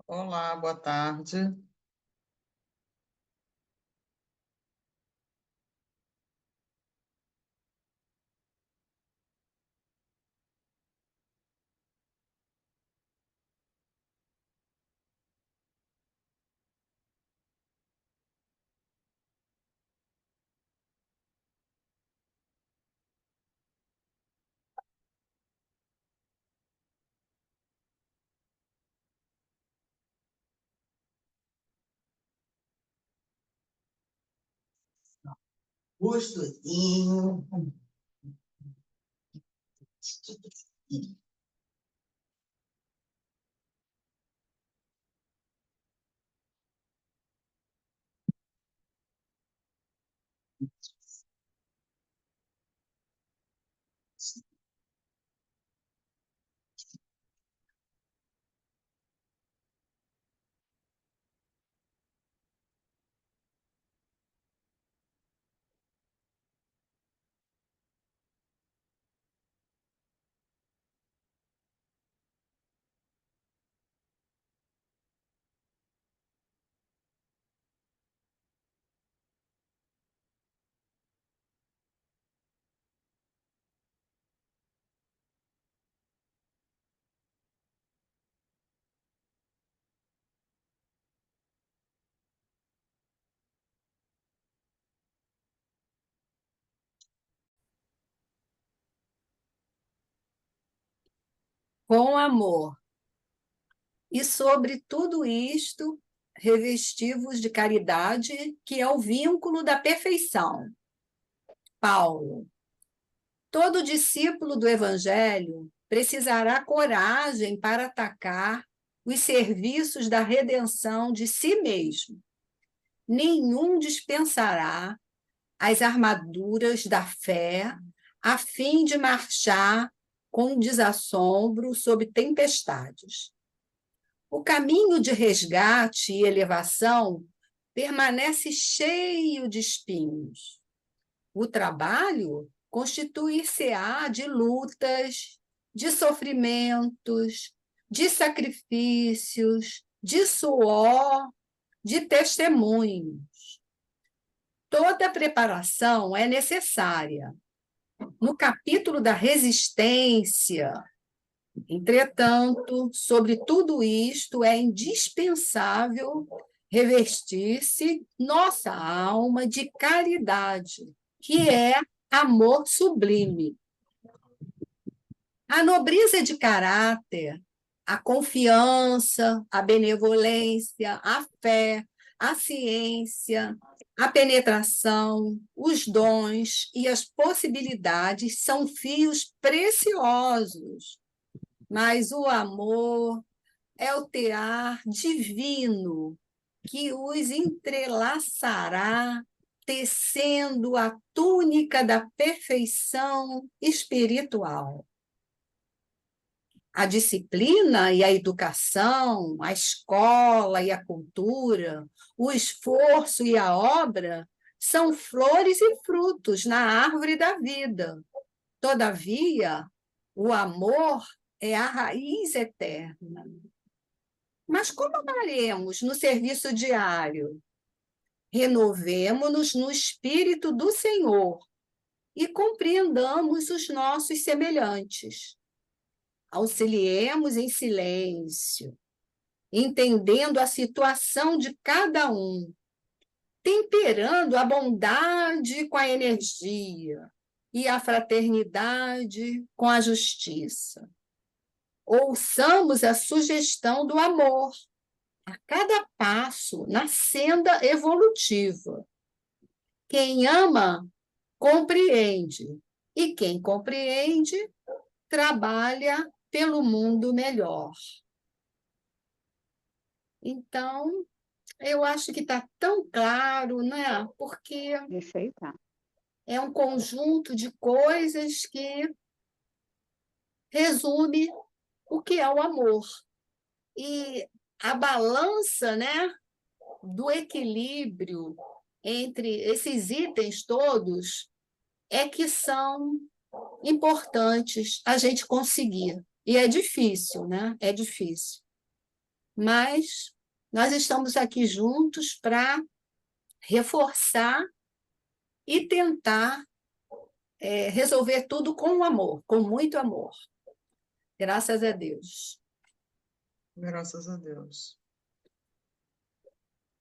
Olá, boa tarde. Gostosinho. Com amor. E sobre tudo isto, revestivos de caridade, que é o vínculo da perfeição. Paulo. Todo discípulo do Evangelho precisará coragem para atacar os serviços da redenção de si mesmo. Nenhum dispensará as armaduras da fé a fim de marchar com desassombro sob tempestades. O caminho de resgate e elevação permanece cheio de espinhos. O trabalho constituir-se-á de lutas, de sofrimentos, de sacrifícios, de suor, de testemunhos. Toda preparação é necessária. No capítulo da resistência, entretanto, sobre tudo isto é indispensável revestir-se nossa alma de caridade, que é amor sublime. A nobreza de caráter, a confiança, a benevolência, a fé, a ciência, a penetração, os dons e as possibilidades são fios preciosos, mas o amor é o tear divino que os entrelaçará, tecendo a túnica da perfeição espiritual. A disciplina e a educação, a escola e a cultura, o esforço e a obra são flores e frutos na árvore da vida. Todavia, o amor é a raiz eterna. Mas como amaremos no serviço diário? Renovemo-nos no Espírito do Senhor e compreendamos os nossos semelhantes. Auxiliemos em silêncio, entendendo a situação de cada um, temperando a bondade com a energia e a fraternidade com a justiça. Ouçamos a sugestão do amor a cada passo na senda evolutiva. Quem ama, compreende, e quem compreende, trabalha pelo mundo melhor. Então, eu acho que está tão claro, né? Porque Isso aí tá. é um conjunto de coisas que resume o que é o amor. E a balança, né, do equilíbrio entre esses itens todos é que são importantes a gente conseguir. E é difícil, né? É difícil. mas nós estamos aqui juntos para reforçar e tentar resolver tudo com amor, com muito amor. Graças a Deus. Graças a Deus.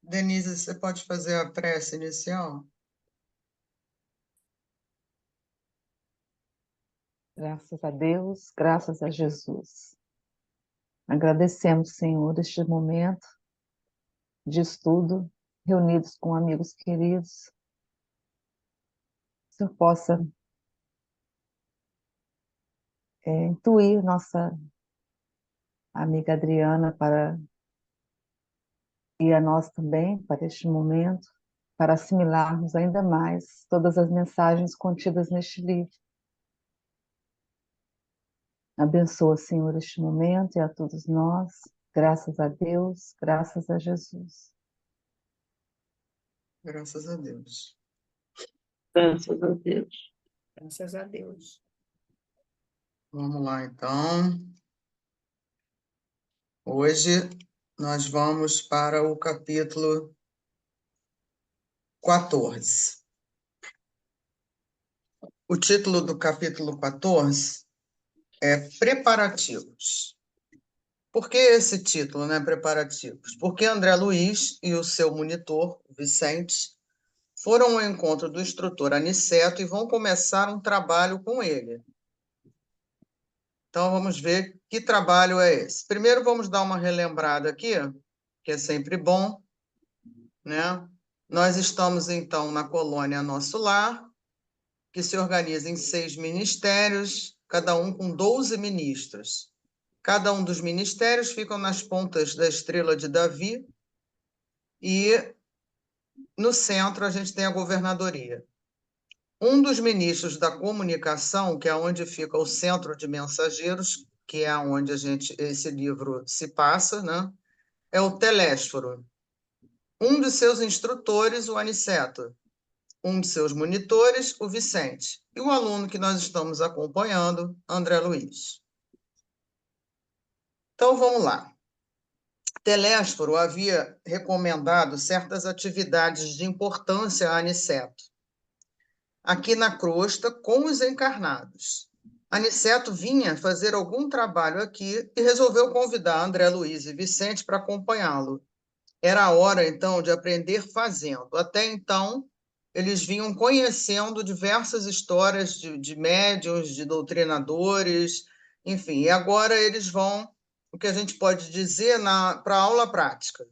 Denise, você pode fazer a prece inicial? Graças a Deus, graças a Jesus. Agradecemos, Senhor, este momento de estudo, reunidos com amigos queridos. Que o Senhor possa intuir nossa amiga Adriana e a nós também para este momento, para assimilarmos ainda mais todas as mensagens contidas neste livro. Abençoa, Senhor, este momento e a todos nós. Graças a Deus, graças a Jesus. Graças a Deus. Graças a Deus. Graças a Deus. Vamos lá, então. Hoje nós vamos para o capítulo 14. O título do capítulo 14 é Preparativos. Por que esse título, né, Preparativos? Porque André Luiz e o seu monitor, Vicente, foram ao encontro do instrutor Aniceto e vão começar um trabalho com ele. Então, vamos ver que trabalho é esse. Primeiro, vamos dar uma relembrada aqui, que é sempre bom, né? Nós estamos, então, na colônia Nosso Lar, que se organiza em 6 ministérios, cada um com 12 ministros. Cada um dos ministérios ficam nas pontas da estrela de Davi e no centro a gente tem a governadoria. Um dos ministros da comunicação, que é onde fica o centro de mensageiros, que é onde esse livro se passa, né? É o Telésforo. Um de seus instrutores, o Aniceto. Um de seus monitores, o Vicente. E o aluno que nós estamos acompanhando, André Luiz. Então, vamos lá. Telésforo havia recomendado certas atividades de importância a Aniceto. Aqui na crosta, com os encarnados. Aniceto vinha fazer algum trabalho aqui e resolveu convidar André Luiz e Vicente para acompanhá-lo. Era a hora, então, de aprender fazendo. Até então, eles vinham conhecendo diversas histórias de médiuns, de doutrinadores, enfim. E agora eles vão, o que a gente pode dizer, para a aula prática,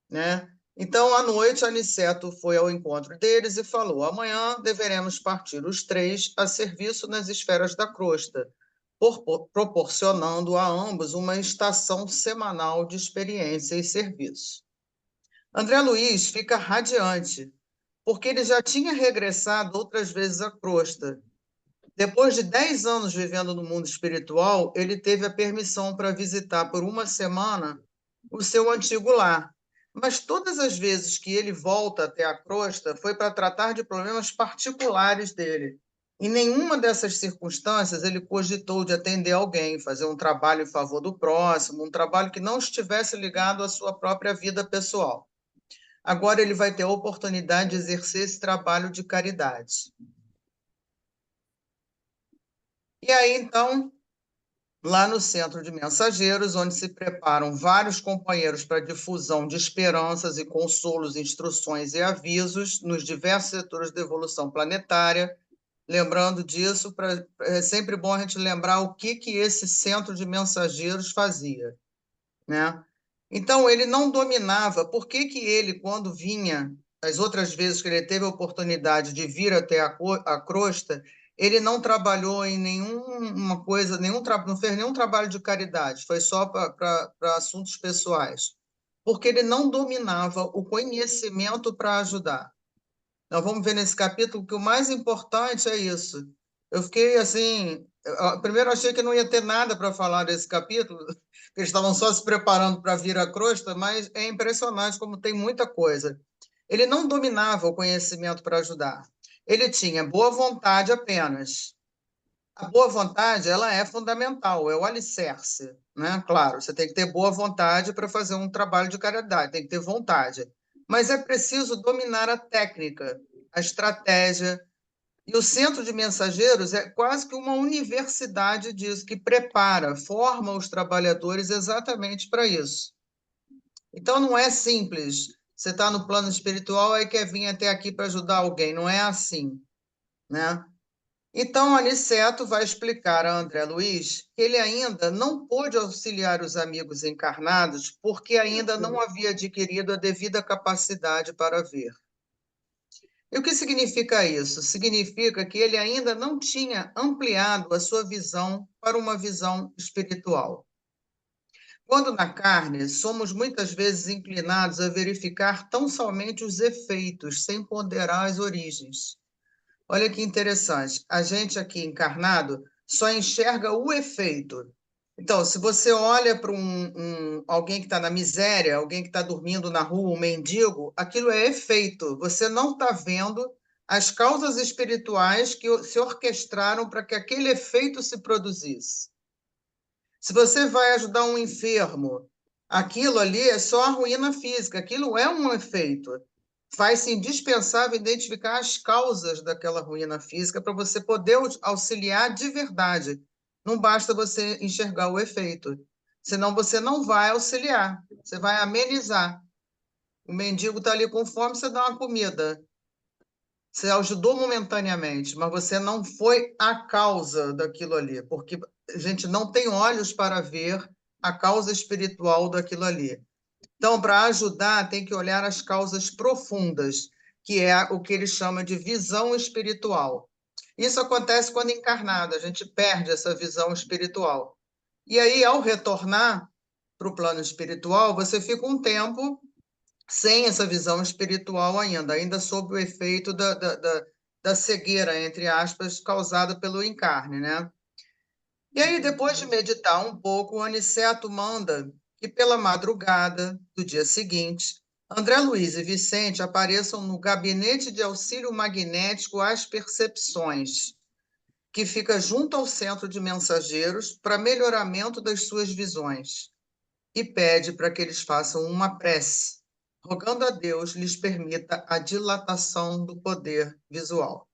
né? Então, à noite, Aniceto foi ao encontro deles e falou: amanhã deveremos partir os 3 a serviço nas esferas da crosta, proporcionando a ambos uma estação semanal de experiência e serviço. André Luiz fica radiante, porque ele já tinha regressado outras vezes à crosta. Depois de 10 anos vivendo no mundo espiritual, ele teve a permissão para visitar por uma semana o seu antigo lar. Mas todas as vezes que ele volta até a crosta foi para tratar de problemas particulares dele. Em nenhuma dessas circunstâncias ele cogitou de atender alguém, fazer um trabalho em favor do próximo, um trabalho que não estivesse ligado à sua própria vida pessoal. Agora ele vai ter a oportunidade de exercer esse trabalho de caridade. E aí, então, lá no Centro de Mensageiros, onde se preparam vários companheiros para difusão de esperanças e consolos, instruções e avisos nos diversos setores da evolução planetária. Lembrando disso, é sempre bom a gente lembrar o que esse Centro de Mensageiros fazia, né? Então, ele não dominava. Por que ele, quando vinha, as outras vezes que ele teve a oportunidade de vir até a crosta, ele não trabalhou em nenhuma coisa, não fez nenhum trabalho de caridade, foi só para assuntos pessoais? Porque ele não dominava o conhecimento para ajudar. Nós vamos ver nesse capítulo que o mais importante é isso. Eu fiquei assim, primeiro achei que não ia ter nada para falar desse capítulo, que eles estavam só se preparando para vir à crosta, mas é impressionante como tem muita coisa. Ele não dominava o conhecimento para ajudar. Ele tinha boa vontade apenas. A boa vontade, ela é fundamental, é o alicerce, né? Claro, você tem que ter boa vontade para fazer um trabalho de caridade, tem que ter vontade. Mas é preciso dominar a técnica, a estratégia. E o Centro de Mensageiros é quase que uma universidade disso, que prepara, forma os trabalhadores exatamente para isso. Então, não é simples. Você está no plano espiritual e quer vir até aqui para ajudar alguém. Não é assim, né? Então, Aniceto vai explicar a André Luiz que ele ainda não pôde auxiliar os amigos encarnados porque ainda não havia adquirido a devida capacidade para ver. E o que significa isso? Significa que ele ainda não tinha ampliado a sua visão para uma visão espiritual. Quando na carne, somos muitas vezes inclinados a verificar tão somente os efeitos, sem ponderar as origens. Olha que interessante, a gente aqui encarnado só enxerga o efeito. Então, se você olha para alguém que está na miséria, alguém que está dormindo na rua, um mendigo, aquilo é efeito. Você não está vendo as causas espirituais que se orquestraram para que aquele efeito se produzisse. Se você vai ajudar um enfermo, aquilo ali é só a ruína física, aquilo é um efeito. Faz-se indispensável identificar as causas daquela ruína física para você poder auxiliar de verdade. Não basta você enxergar o efeito, senão você não vai auxiliar, você vai amenizar. O mendigo está ali com fome, você dá uma comida. Você ajudou momentaneamente, mas você não foi a causa daquilo ali, porque a gente não tem olhos para ver a causa espiritual daquilo ali. Então, para ajudar, tem que olhar as causas profundas, que é o que ele chama de visão espiritual. Isso acontece quando encarnado, a gente perde essa visão espiritual. E aí, ao retornar para o plano espiritual, você fica um tempo sem essa visão espiritual ainda sob o efeito da cegueira, entre aspas, causada pelo encarne, né? E aí, depois de meditar um pouco, o Aniceto manda que, pela madrugada do dia seguinte, André Luiz e Vicente apareçam no gabinete de auxílio magnético às percepções, que fica junto ao centro de mensageiros para melhoramento das suas visões, e pede para que eles façam uma prece, rogando a Deus lhes permita a dilatação do poder visual.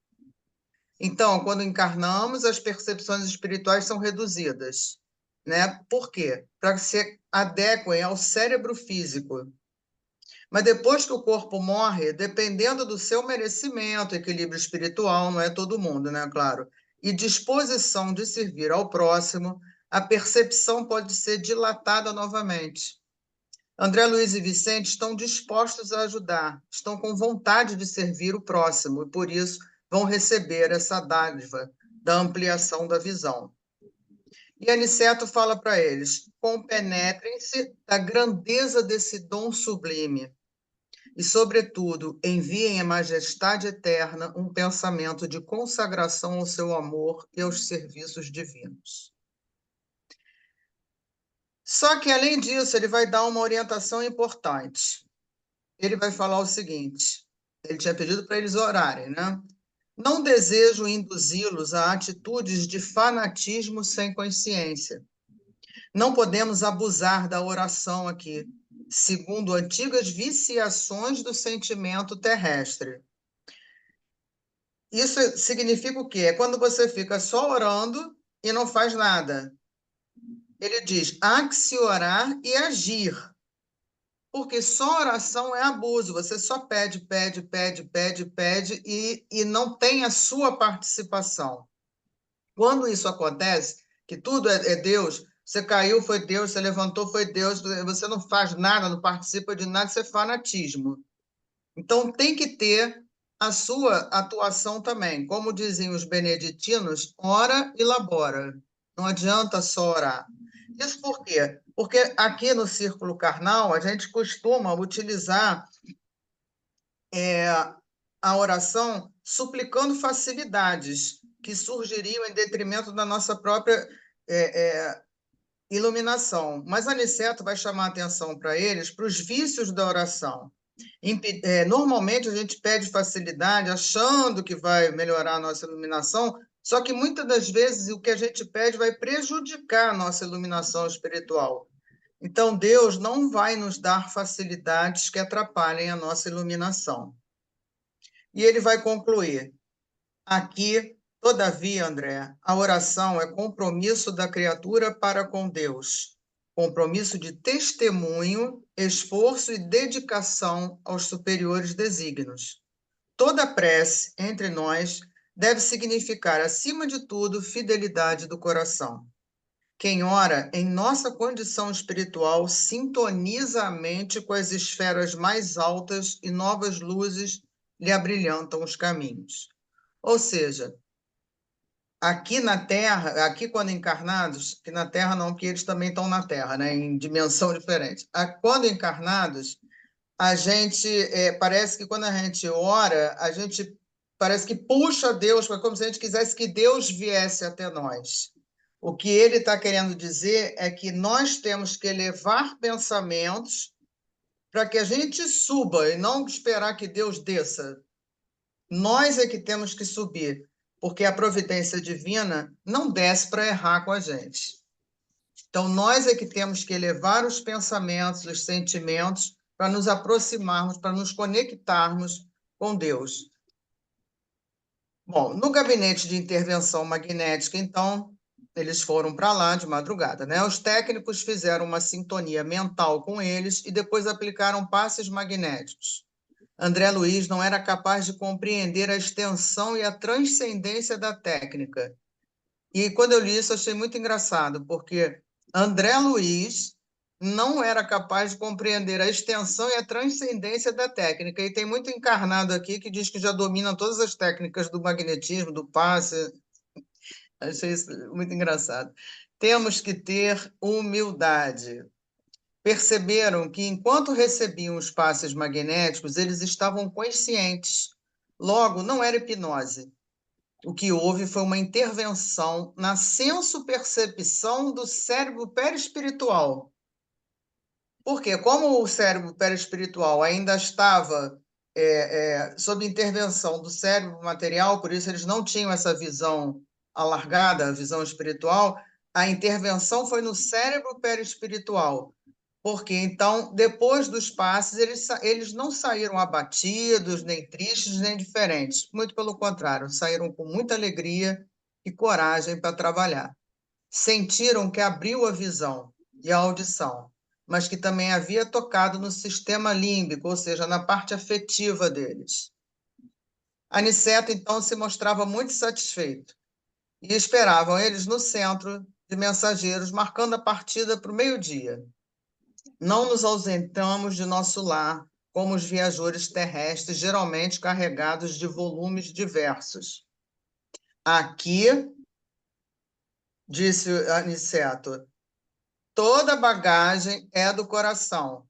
Então, quando encarnamos, as percepções espirituais são reduzidas, né? Por quê? Para que se adequem ao cérebro físico. Mas depois que o corpo morre, dependendo do seu merecimento, equilíbrio espiritual, não é todo mundo, né? Claro, e disposição de servir ao próximo, a percepção pode ser dilatada novamente. André Luiz e Vicente estão dispostos a ajudar, estão com vontade de servir o próximo e, por isso, vão receber essa dádiva da ampliação da visão. E Aniceto fala para eles: compenetrem-se da grandeza desse dom sublime e, sobretudo, enviem à majestade eterna um pensamento de consagração ao seu amor e aos serviços divinos. Só que, além disso, ele vai dar uma orientação importante. Ele vai falar o seguinte: ele tinha pedido para eles orarem, né? Não desejo induzi-los a atitudes de fanatismo sem consciência. Não podemos abusar da oração aqui, segundo antigas viciações do sentimento terrestre. Isso significa o quê? É quando você fica só orando e não faz nada. Ele diz: há que se orar e agir. Porque só oração é abuso, você só pede, pede, pede, pede, pede e não tem a sua participação. Quando isso acontece, que tudo é Deus, você caiu, foi Deus, você levantou, foi Deus, você não faz nada, não participa de nada, isso é fanatismo. Então tem que ter a sua atuação também. Como diziam os beneditinos, ora e labora. Não adianta só orar. Isso por quê? Porque aqui no círculo carnal, a gente costuma utilizar a oração suplicando facilidades que surgiriam em detrimento da nossa própria iluminação. Mas Aniceto vai chamar a atenção para eles, para os vícios da oração. Normalmente a gente pede facilidade achando que vai melhorar a nossa iluminação Só que muitas das vezes o que a gente pede vai prejudicar a nossa iluminação espiritual. Então, Deus não vai nos dar facilidades que atrapalhem a nossa iluminação. E ele vai concluir: aqui, todavia, André, a oração é compromisso da criatura para com Deus, compromisso de testemunho, esforço e dedicação aos superiores desígnios. Toda prece entre nós deve significar, acima de tudo, fidelidade do coração. Quem ora em nossa condição espiritual sintoniza a mente com as esferas mais altas e novas luzes lhe abrilhantam os caminhos. Ou seja, aqui na Terra, aqui quando encarnados, que na Terra não, porque eles também estão na Terra, né, em dimensão diferente. Quando encarnados, a gente, parece que quando a gente ora, a gente parece que puxa Deus, como se a gente quisesse que Deus viesse até nós. O que ele está querendo dizer é que nós temos que elevar pensamentos para que a gente suba e não esperar que Deus desça. Nós é que temos que subir, porque a providência divina não desce para errar com a gente. Então, nós é que temos que elevar os pensamentos, os sentimentos, para nos aproximarmos, para nos conectarmos com Deus. Bom, no gabinete de intervenção magnética, então, eles foram para lá de madrugada, né? Os técnicos fizeram uma sintonia mental com eles e depois aplicaram passes magnéticos. André Luiz não era capaz de compreender a extensão e a transcendência da técnica. E quando eu li isso, achei muito engraçado, porque André Luiz não era capaz de compreender a extensão e a transcendência da técnica. E tem muito encarnado aqui que diz que já domina todas as técnicas do magnetismo, do passe. Achei isso muito engraçado. Temos que ter humildade. Perceberam que, enquanto recebiam os passes magnéticos, eles estavam conscientes. Logo, não era hipnose. O que houve foi uma intervenção na senso-percepção do cérebro perispiritual. Porque, como o cérebro perispiritual ainda estava sob intervenção do cérebro material, por isso eles não tinham essa visão alargada, a visão espiritual, a intervenção foi no cérebro perispiritual. Porque, então, depois dos passes, eles não saíram abatidos, nem tristes, nem diferentes. Muito pelo contrário, saíram com muita alegria e coragem para trabalhar. Sentiram que abriu a visão e a audição, mas que também havia tocado no sistema límbico, ou seja, na parte afetiva deles. Aniceto, então, se mostrava muito satisfeito e esperavam eles no centro de mensageiros, marcando a partida para o meio-dia. Não nos ausentamos de nosso lar, como os viajores terrestres, geralmente carregados de volumes diversos. Aqui, disse Aniceto, toda bagagem é do coração.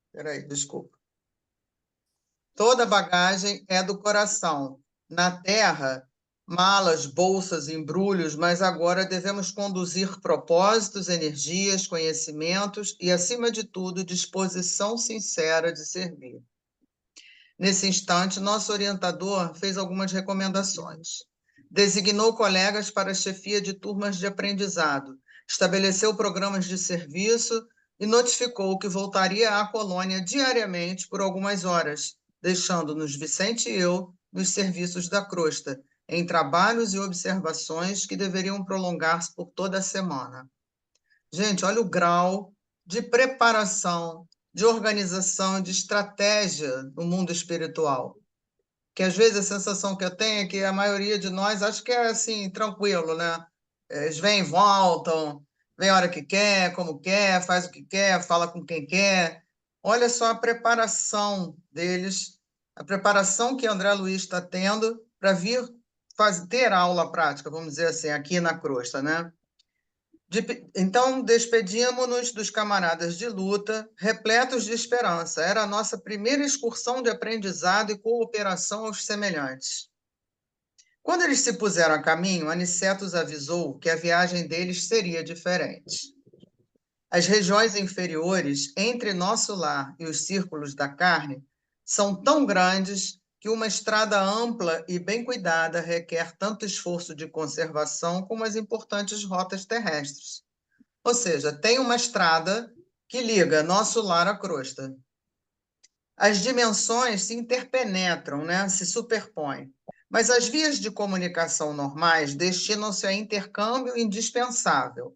Espera aí, desculpa. Toda bagagem é do coração. Na Terra, malas, bolsas, embrulhos, mas agora devemos conduzir propósitos, energias, conhecimentos e, acima de tudo, disposição sincera de servir. Nesse instante, nosso orientador fez algumas recomendações. Designou colegas para a chefia de turmas de aprendizado, estabeleceu programas de serviço e notificou que voltaria à colônia diariamente por algumas horas, deixando-nos Vicente e eu nos serviços da crosta, em trabalhos e observações que deveriam prolongar-se por toda a semana. Gente, olha o grau de preparação, de organização, de estratégia no mundo espiritual. Que às vezes a sensação que eu tenho é que a maioria de nós acho que é assim, tranquilo, né? Eles vêm e voltam, vem a hora que quer, como quer, faz o que quer, fala com quem quer. Olha só a preparação deles, a preparação que André Luiz está tendo para vir ter aula prática, vamos dizer assim, aqui na crosta, né? Então, despedíamos-nos dos camaradas de luta, repletos de esperança. Era a nossa primeira excursão de aprendizado e cooperação aos semelhantes. Quando eles se puseram a caminho, Aniceto os avisou que a viagem deles seria diferente. As regiões inferiores, entre nosso lar e os círculos da carne, são tão grandes que uma estrada ampla e bem cuidada requer tanto esforço de conservação como as importantes rotas terrestres. Ou seja, tem uma estrada que liga nosso lar à crosta. As dimensões se interpenetram, né? Se superpõem. Mas as vias de comunicação normais destinam-se a intercâmbio indispensável.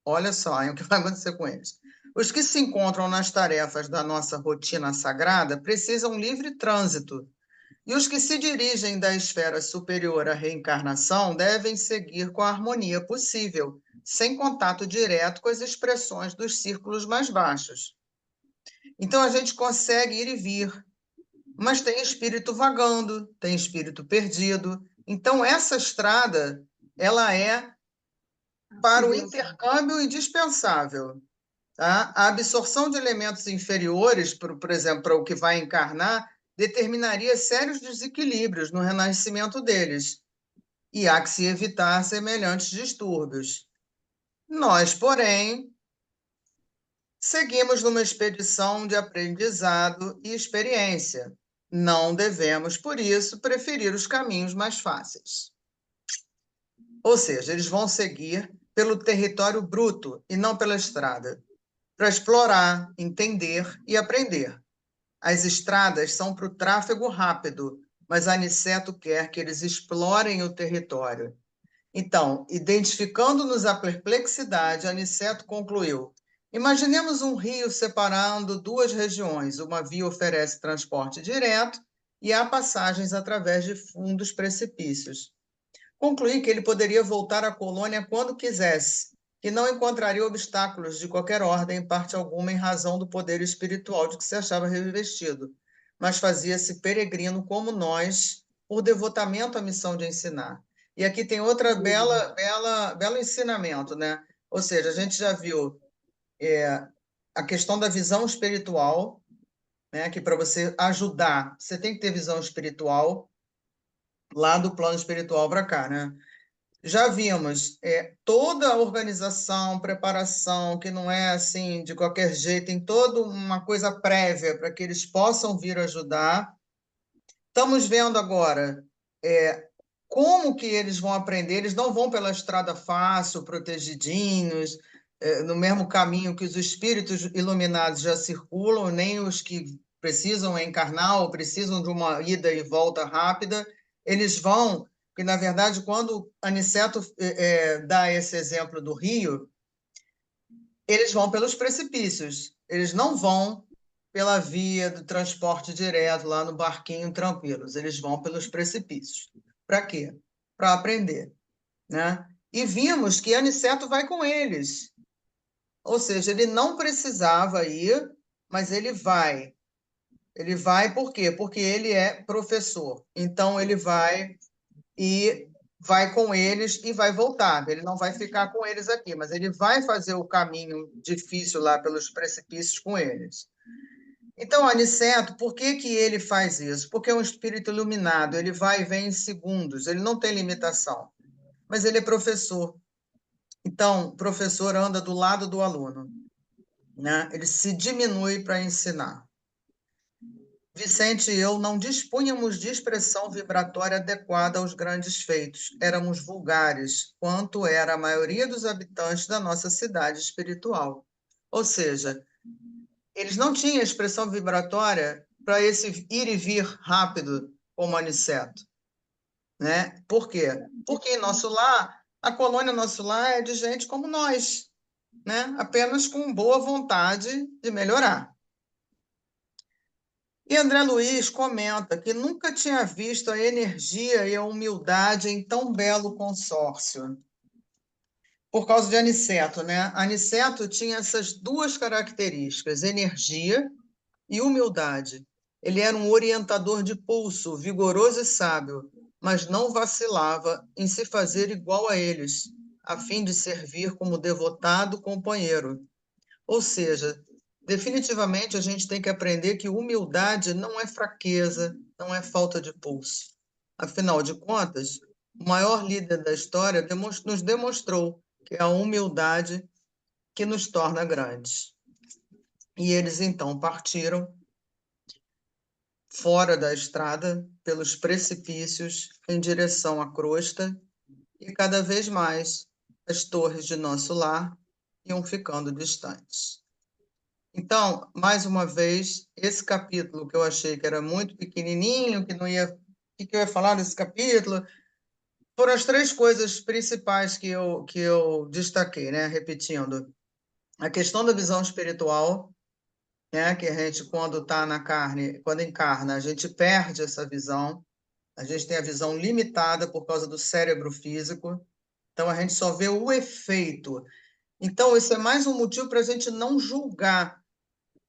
Olha só o que vai acontecer com eles. Os que se encontram nas tarefas da nossa rotina sagrada precisam livre trânsito. E os que se dirigem da esfera superior à reencarnação devem seguir com a harmonia possível, sem contato direto com as expressões dos círculos mais baixos. Então a gente consegue ir e vir, mas tem espírito vagando, tem espírito perdido. Então essa estrada, ela é para o intercâmbio indispensável. Tá? A absorção de elementos inferiores, por exemplo, para o que vai encarnar, determinaria sérios desequilíbrios no renascimento deles, e há que se evitar semelhantes distúrbios. Nós, porém, seguimos numa expedição de aprendizado e experiência. Não devemos, por isso, preferir os caminhos mais fáceis. Ou seja, eles vão seguir pelo território bruto e não pela estrada, para explorar, entender e aprender. As estradas são para o tráfego rápido, mas Aniceto quer que eles explorem o território. Então, identificando-nos a perplexidade, Aniceto concluiu: imaginemos um rio separando duas regiões. Uma via oferece transporte direto e há passagens através de fundos precipícios. Concluí que ele poderia voltar à colônia quando quisesse, que não encontraria obstáculos de qualquer ordem, parte alguma, em razão do poder espiritual de que se achava revestido, mas fazia-se peregrino como nós, por devotamento à missão de ensinar. E aqui tem outra belo ensinamento, né? Ou seja, a gente já viu a questão da visão espiritual, né? Que para você ajudar, você tem que ter visão espiritual, lá do plano espiritual para cá, né? Já vimos toda a organização, preparação, que não é assim de qualquer jeito, tem toda uma coisa prévia para que eles possam vir ajudar. Estamos vendo agora como que eles vão aprender. Eles não vão pela estrada fácil, protegidinhos, no mesmo caminho que os espíritos iluminados já circulam, nem os que precisam encarnar ou precisam de uma ida e volta rápida. Eles vão, porque, na verdade, quando Aniceto dá esse exemplo do rio, eles vão pelos precipícios, eles não vão pela via do transporte direto, lá no barquinho, tranquilos, eles vão pelos precipícios. Para quê? Para aprender, né? E vimos que Aniceto vai com eles, ou seja, ele não precisava ir, mas ele vai. Ele vai por quê? Porque ele é professor, então ele vai e vai com eles e vai voltar. Ele não vai ficar com eles aqui, mas ele vai fazer o caminho difícil lá pelos precipícios com eles. Então, Aniceto, por que que ele faz isso? Porque é um espírito iluminado, ele vai e vem em segundos, ele não tem limitação. Mas ele é professor. Então, o professor anda do lado do aluno, né? Ele se diminui para ensinar. Vicente e eu não dispunhamos de expressão vibratória adequada aos grandes feitos. Éramos vulgares, quanto era a maioria dos habitantes da nossa cidade espiritual. Ou seja, eles não tinham expressão vibratória para esse ir e vir rápido, como Aniceto, né? Por quê? Porque em nosso lar, a colônia nosso lar é de gente como nós, né? Apenas com boa vontade de melhorar. E André Luiz comenta que nunca tinha visto a energia e a humildade em tão belo consórcio. Por causa de Aniceto, né? Aniceto tinha essas duas características, energia e humildade. Ele era um orientador de pulso, vigoroso e sábio, mas não vacilava em se fazer igual a eles, a fim de servir como devotado companheiro. Ou seja, definitivamente a gente tem que aprender que humildade não é fraqueza, não é falta de pulso. Afinal de contas, o maior líder da história nos demonstrou que é a humildade que nos torna grandes. E eles então partiram, fora da estrada, pelos precipícios, em direção à crosta, e cada vez mais as torres de nosso lar iam ficando distantes. Então, mais uma vez, esse capítulo que eu achei que era muito pequenininho, que não ia... O que eu ia falar desse capítulo? Foram as três coisas principais que eu destaquei, né? Repetindo. A questão da visão espiritual, né? Que a gente, quando está na carne, quando encarna, a gente perde essa visão. A gente tem a visão limitada por causa do cérebro físico. Então, a gente só vê o efeito. Então, isso é mais um motivo para a gente não julgar,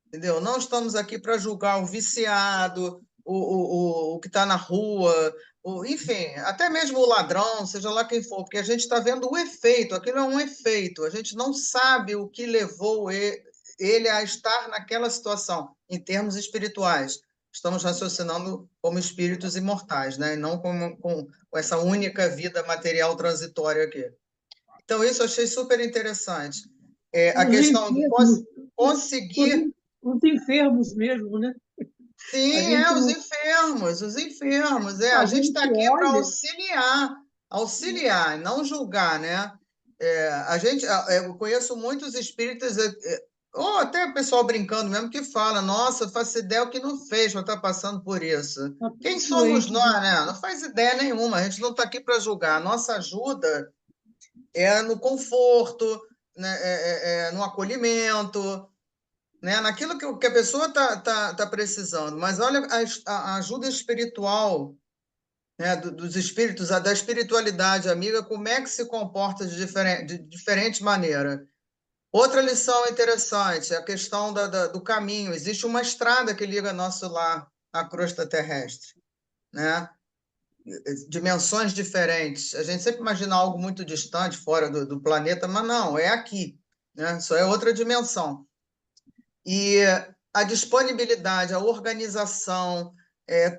entendeu? Não estamos aqui para julgar o viciado, o que está na rua, enfim, até mesmo o ladrão, seja lá quem for, porque a gente está vendo o efeito, aquilo é um efeito, a gente não sabe o que levou ele a estar naquela situação, em termos espirituais. Estamos raciocinando como espíritos imortais, né? E não com essa única vida material transitória aqui. Então, isso eu achei super interessante. A Os questão de enfermos, conseguir. os enfermos mesmo, né? A Sim, gente os não, enfermos, os enfermos. A a gente está gente aqui para olha, auxiliar, não julgar, né? Eu conheço muitos espíritas, ou até pessoal brincando mesmo, que fala, nossa, eu faço ideia o que não fez para estar passando por isso. tá Quem somos doente, nós, né? Não faz ideia nenhuma, a gente não está aqui para julgar. A nossa ajuda é no conforto, né? No acolhimento, né? Naquilo que a pessoa tá precisando. Mas olha a ajuda espiritual, né? Dos espíritos, da espiritualidade amiga, como é que se comporta de diferente maneira. Outra lição interessante é a questão do caminho. Existe uma estrada que liga nosso lar à crosta terrestre, né? Dimensões diferentes. A gente sempre imagina algo muito distante, fora do planeta, mas não, é aqui, né? Só é outra dimensão. E a disponibilidade, a organização,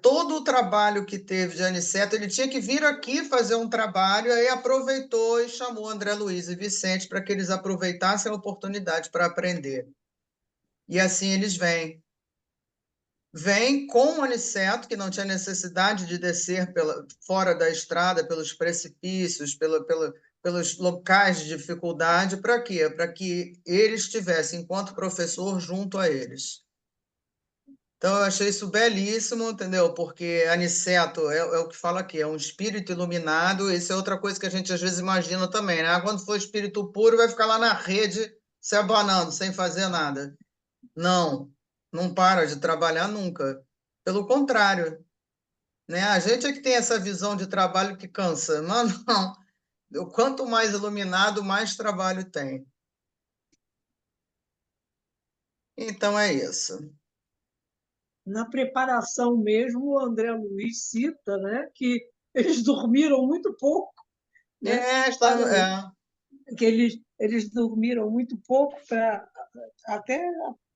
todo o trabalho que teve de Aniceto, ele tinha que vir aqui fazer um trabalho, aí aproveitou e chamou André Luiz e Vicente para que eles aproveitassem a oportunidade para aprender. E assim eles vêm. Vêm com o Aniceto, que não tinha necessidade de descer fora da estrada, pelos precipícios, pelos locais de dificuldade, para quê? Para que ele estivesse, enquanto professor, junto a eles. Então, eu achei isso belíssimo, entendeu? Porque Aniceto é o que fala aqui, é um espírito iluminado. Isso é outra coisa que a gente às vezes imagina também, né? Quando for espírito puro, vai ficar lá na rede se abanando, sem fazer nada. Não, não para de trabalhar nunca. Pelo contrário, né? A gente é que tem essa visão de trabalho que cansa. Mas não, quanto mais iluminado, mais trabalho tem. Então é isso. na preparação mesmo, o André Luiz cita, né, que eles dormiram muito pouco, né? Que eles dormiram muito pouco para até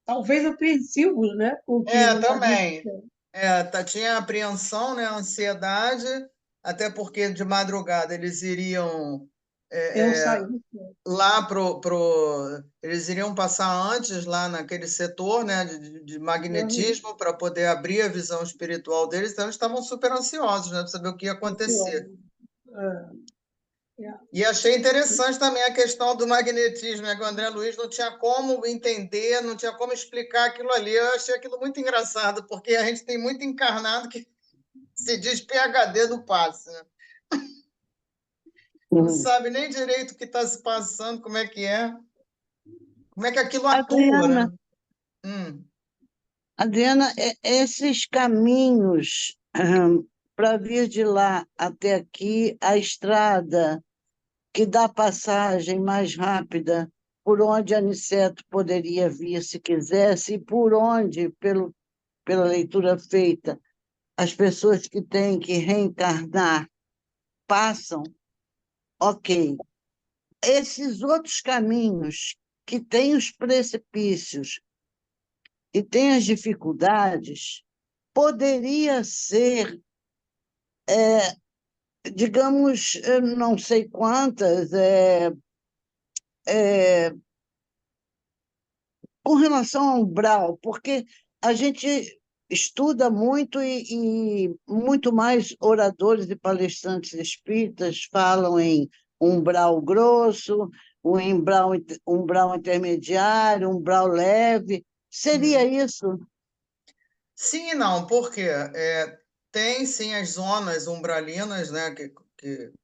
talvez apreensivos, né, com o que havia. Também. Tinha apreensão, né, ansiedade, até porque de madrugada eles iriam Eu é, saí. lá eles iriam passar antes lá naquele setor, né, de magnetismo para poder abrir a visão espiritual deles, então eles estavam super ansiosos, né, para saber o que ia acontecer. E achei interessante também a questão do magnetismo, né, que o André Luiz não tinha como entender, não tinha como explicar aquilo ali. Eu achei aquilo muito engraçado, porque a gente tem muito encarnado que se diz PhD do passe, né? Não sabe nem direito o que está se passando, como é que aquilo atua, Adriana, né? Hum. Adriana, esses caminhos para vir de lá até aqui, a estrada que dá passagem mais rápida, por onde Aniceto poderia vir se quisesse, e por onde, pela leitura feita, as pessoas que têm que reencarnar passam, ok. Esses outros caminhos que têm os precipícios e têm as dificuldades, poderia ser, digamos, não sei quantas, com relação ao umbral, porque a gente estuda muito e muito mais oradores e palestrantes espíritas falam em umbral grosso, umbral intermediário, umbral leve. Seria isso? Sim e não, por quê? Tem sim as zonas umbralinas, né, que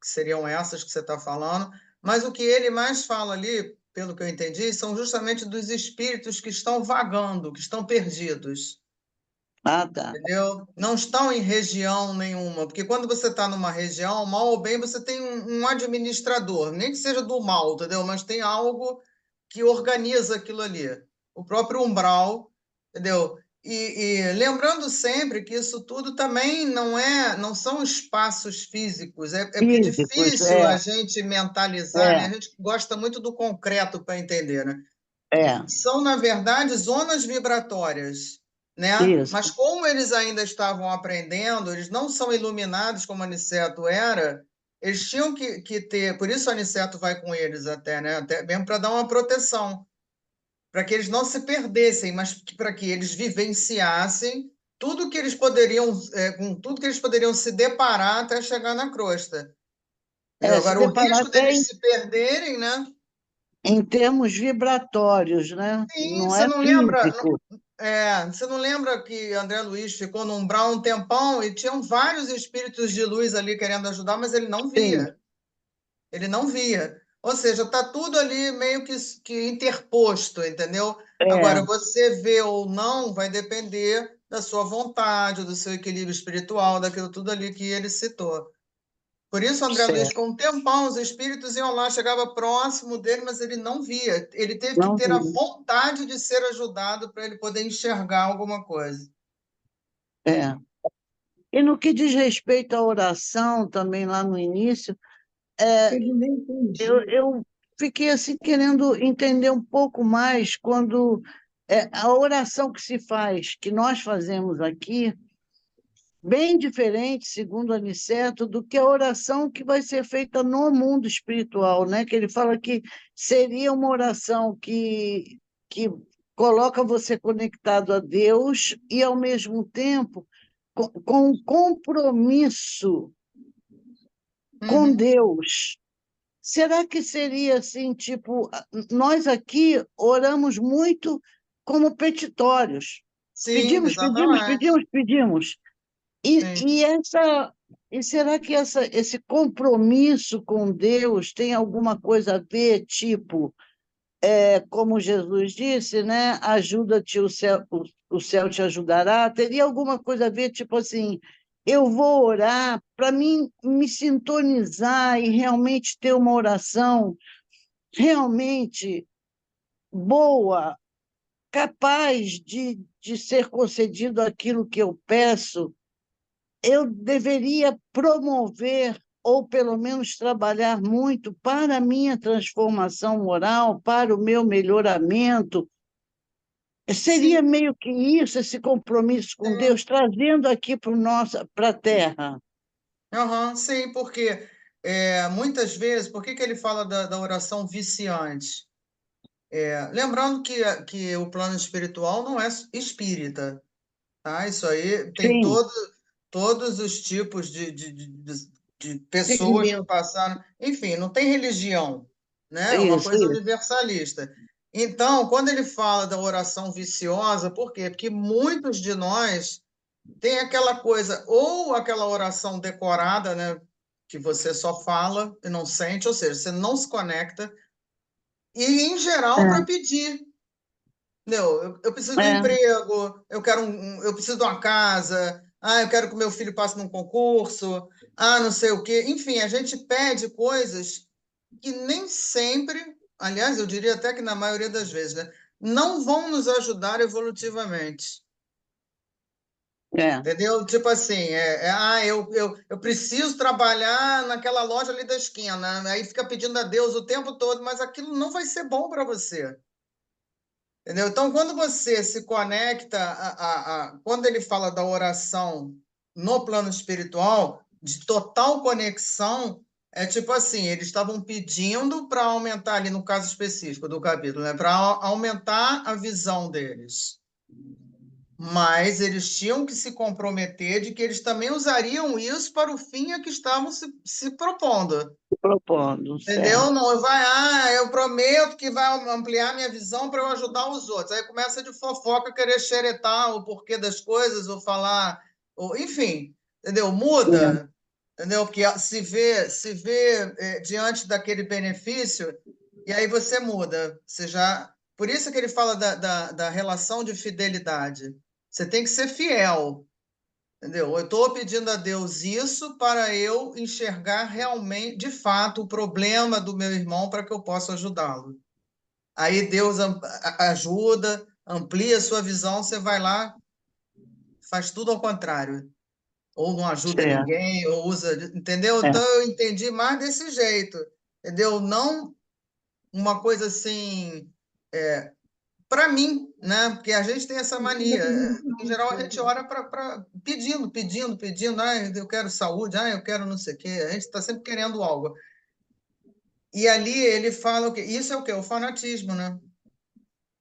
seriam essas que você está falando, mas o que ele mais fala ali, pelo que eu entendi, são justamente dos espíritos que estão vagando, que estão perdidos. Ah, tá. Entendeu? Não estão em região nenhuma, porque quando você está numa região, mal ou bem, você tem um administrador, nem que seja do mal, entendeu? Mas tem algo que organiza aquilo ali. O próprio umbral, entendeu? E lembrando sempre que isso tudo também não são espaços físicos, é porque é Físicos, difícil a gente mentalizar, né? é, A gente gosta muito do concreto para entender, né? é, São, na verdade, zonas vibratórias, né? isso. Mas como eles ainda estavam aprendendo, eles não são iluminados como Aniceto era, eles tinham que ter, por isso Aniceto vai com eles até, né? Até mesmo para dar uma proteção, para que eles não se perdessem, mas para que eles vivenciassem tudo que eles poderiam, com tudo que eles poderiam se deparar até chegar na crosta. Entendeu? Se Agora, o deparar risco até deles se perderem, né? em termos vibratórios, né? Sim, Não você é não lembra? físico. Você não lembra que André Luiz ficou num umbral um tempão e tinham vários espíritos de luz ali querendo ajudar, mas ele não Sim, via. Ele não via. Ou seja, está tudo ali meio que interposto, entendeu? é, Agora, você vê ou não vai depender da sua vontade, do seu equilíbrio espiritual, daquilo tudo ali que ele citou. Por isso, André Luiz, certo. com um tempão, os espíritos iam lá, chegava próximo dele, mas ele não via. Ele teve que Não ter a vi. vontade de ser ajudado para ele poder enxergar alguma coisa. É. E no que diz respeito à oração, também lá no início, Ele nem entendia. eu fiquei assim querendo entender um pouco mais quando a oração que se faz, que nós fazemos aqui, bem diferente, segundo Aniceto, do que a oração que vai ser feita no mundo espiritual, né? Que ele fala que seria uma oração que coloca você conectado a Deus e, ao mesmo tempo, com um compromisso com Uhum. Deus. Será que seria assim, tipo, nós aqui oramos muito como petitórios. Sim, Pedimos, pedimos, exatamente. pedimos, pedimos. E, Sim. e, essa, e será que esse compromisso com Deus tem alguma coisa a ver, tipo, como Jesus disse, né? Ajuda-te, o céu te ajudará. Teria alguma coisa a ver, tipo assim, eu vou orar para mim me sintonizar e realmente ter uma oração realmente boa, capaz de ser concedido aquilo que eu peço. Eu deveria promover, ou pelo menos trabalhar muito para a minha transformação moral, para o meu melhoramento. Seria Sim, meio que isso, esse compromisso com sim. Deus, trazendo aqui para a Terra. Aham, sim, porque muitas vezes, por que ele fala da oração viciante? Lembrando que o plano espiritual não é espírita, tá? Isso aí tem Sim, todos os tipos de pessoas que Segmento. passaram. Enfim, não tem religião, né? É uma isso, coisa isso. universalista. Então, quando ele fala da oração viciosa, por quê? Porque muitos de nós tem aquela coisa, ou aquela oração decorada, né? Que você só fala e não sente, ou seja, você não se conecta, e em geral para pedir. Entendeu? Eu preciso de um É, é, emprego, eu preciso de uma casa, eu quero que o meu filho passe num concurso, não sei o quê. Enfim, a gente pede coisas que nem sempre, aliás, eu diria até que na maioria das vezes, né, não vão nos ajudar evolutivamente. é, Entendeu? Tipo assim, eu preciso trabalhar naquela loja ali da esquina, né? Aí fica pedindo a Deus o tempo todo, mas aquilo não vai ser bom para você. Entendeu? Então, quando você se conecta quando ele fala da oração no plano espiritual, de total conexão, é tipo assim, eles estavam pedindo para aumentar ali no caso específico do capítulo, né? Para aumentar a visão deles. Mas eles tinham que se comprometer de que eles também usariam isso para o fim a que estavam se propondo. Propondo, Entendeu? certo. Não vai, eu prometo que vai ampliar minha visão para eu ajudar os outros. Aí começa de fofoca querer xeretar o porquê das coisas, ou falar, ou, enfim, entendeu? Muda, entendeu? Porque se vê diante daquele benefício, e aí você muda. Você já. Por isso que ele fala da relação de fidelidade. Você tem que ser fiel. Entendeu? Eu estou pedindo a Deus isso para eu enxergar realmente, de fato, o problema do meu irmão para que eu possa ajudá-lo. Aí Deus ajuda, amplia a sua visão, você vai lá, faz tudo ao contrário. Ou não ajuda Certo. ninguém, ou usa. Entendeu? É. Então eu entendi mais desse jeito. Entendeu? Não uma coisa assim. Para mim, né? Porque a gente tem essa mania. Em geral, a gente ora pedindo, pedindo, pedindo. Ah, eu quero saúde, eu quero não sei o quê. A gente está sempre querendo algo. E ali ele fala o quê? Isso é o quê? O fanatismo, né?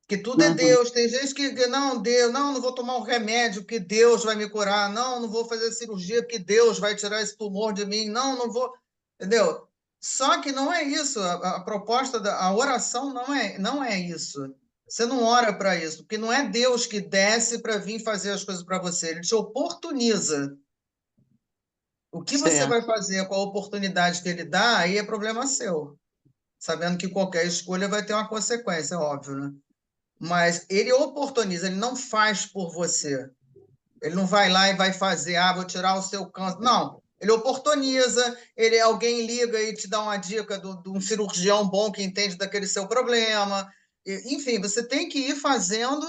Que tudo é Uhum. Deus. Tem gente que não, Deus, não vou tomar um remédio que Deus vai me curar. Não vou fazer cirurgia que Deus vai tirar esse tumor de mim. Não vou. Entendeu? Só que não é isso. A proposta a oração não é isso. Você não ora para isso, porque não é Deus que desce para vir fazer as coisas para você. Ele te oportuniza. O que você Certo. vai fazer com a oportunidade que ele dá, aí é problema seu. Sabendo que qualquer escolha vai ter uma consequência, óbvio, né? Mas ele oportuniza, ele não faz por você. Ele não vai lá e vai fazer, vou tirar o seu câncer. Não, ele oportuniza, alguém liga e te dá uma dica de um cirurgião bom que entende daquele seu problema. Enfim, você tem que ir fazendo,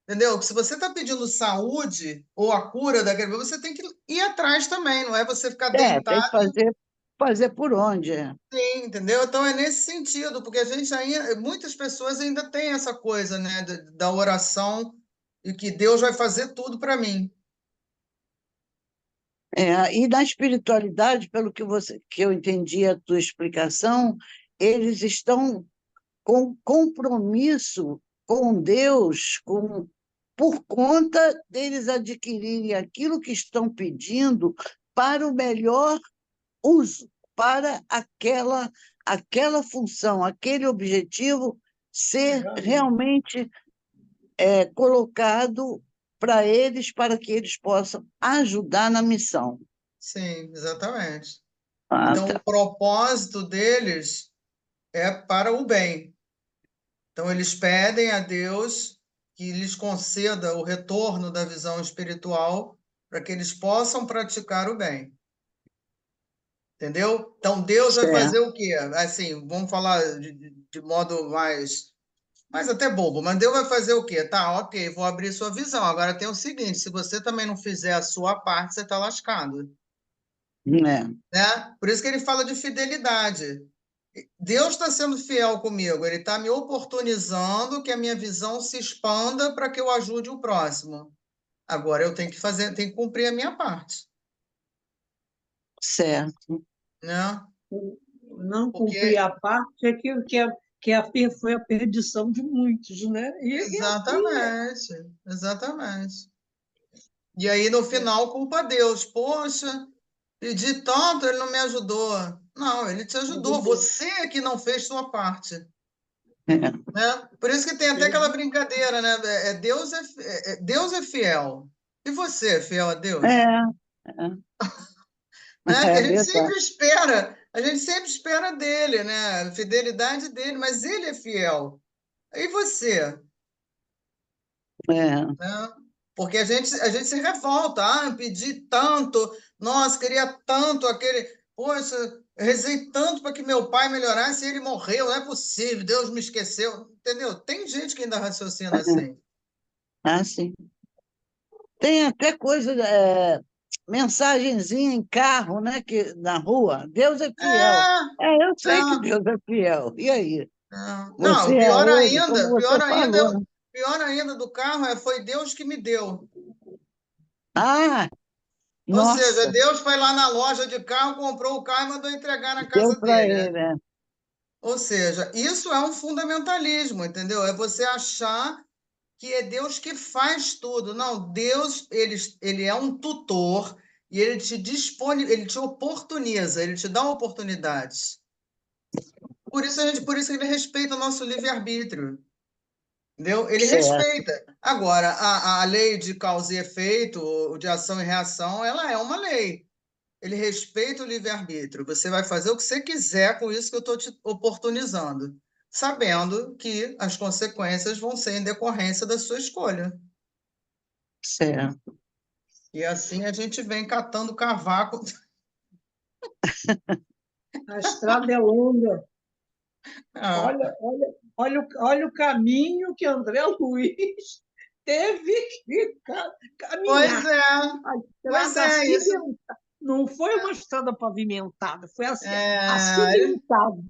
entendeu? Se você está pedindo saúde ou a cura daquele, você tem que ir atrás também, não é você ficar Tem que deitado, fazer por onde. sim, entendeu? Então é nesse sentido, porque a gente ainda, muitas pessoas ainda têm essa coisa, né, da oração e que Deus vai fazer tudo para mim. E na espiritualidade, pelo que eu entendi a tua explicação, eles estão com compromisso com Deus, por conta deles adquirirem aquilo que estão pedindo para o melhor uso, para aquela função, aquele objetivo ser realmente colocado para eles, para que eles possam ajudar na missão. Sim, exatamente. Ah, Então, o tá. propósito deles é para o bem. Então, eles pedem a Deus que lhes conceda o retorno da visão espiritual para que eles possam praticar o bem. Entendeu? Então, Deus vai fazer Certo. o quê? Assim, vamos falar de modo mais até bobo, mas Deus vai fazer o quê? Tá, ok, vou abrir sua visão. Agora tem o seguinte: se você também não fizer a sua parte, você está lascado. É, Né? Por isso que ele fala de fidelidade. Deus está sendo fiel comigo, ele está me oportunizando que a minha visão se expanda para que eu ajude o próximo. Agora eu tenho que fazer, tenho que cumprir a minha parte, certo. né? Não cumprir Porque a parte foi a perdição de muitos, né? E assim é. exatamente. E aí no final culpa Deus. Poxa, pedi tanto, ele não me ajudou. Não, ele te ajudou. Você é que não fez sua parte. É, Né? Por isso que tem até aquela brincadeira, né? Deus é fiel. E você é fiel a Deus? é, Né? Porque é verdade. a gente sempre espera dele, né? A fidelidade dele, mas ele é fiel. E você? É, Né? Porque a gente se revolta. Eu pedi tanto, nossa, queria tanto aquele. Poxa, eu rezei tanto para que meu pai melhorasse e ele morreu, não é possível, Deus me esqueceu. Entendeu? Tem gente que ainda raciocina assim. sim. Tem até coisa, mensagenzinha em carro, né, na rua. Deus é fiel. É, Eu sei que é. Deus é fiel. E aí? Você Não, é hoje, como você falou, né? pior ainda do carro foi Deus que me deu. Ah, Ou seja, nossa, Deus foi lá na loja de carro, comprou o carro e mandou entregar na deu casa para dele. ele, né? Ou seja, isso é um fundamentalismo, entendeu? É você achar que é Deus que faz tudo. Não, Deus, ele é um tutor e ele te dispõe, ele te oportuniza, ele te dá oportunidades. Por isso ele respeita o nosso livre-arbítrio. Entendeu? Ele Certo. respeita. Agora, a lei de causa e efeito, de ação e reação, ela é uma lei. Ele respeita o livre-arbítrio. Você vai fazer o que você quiser com isso que eu estou te oportunizando, sabendo que as consequências vão ser em decorrência da sua escolha. Certo. E assim a gente vem catando cavaco. A estrada é longa. Ah, Olha o caminho que André Luiz teve que pois caminhar. é, A pois estrada é, isso. acidentada. Não foi uma estrada pavimentada, foi É, acidentada.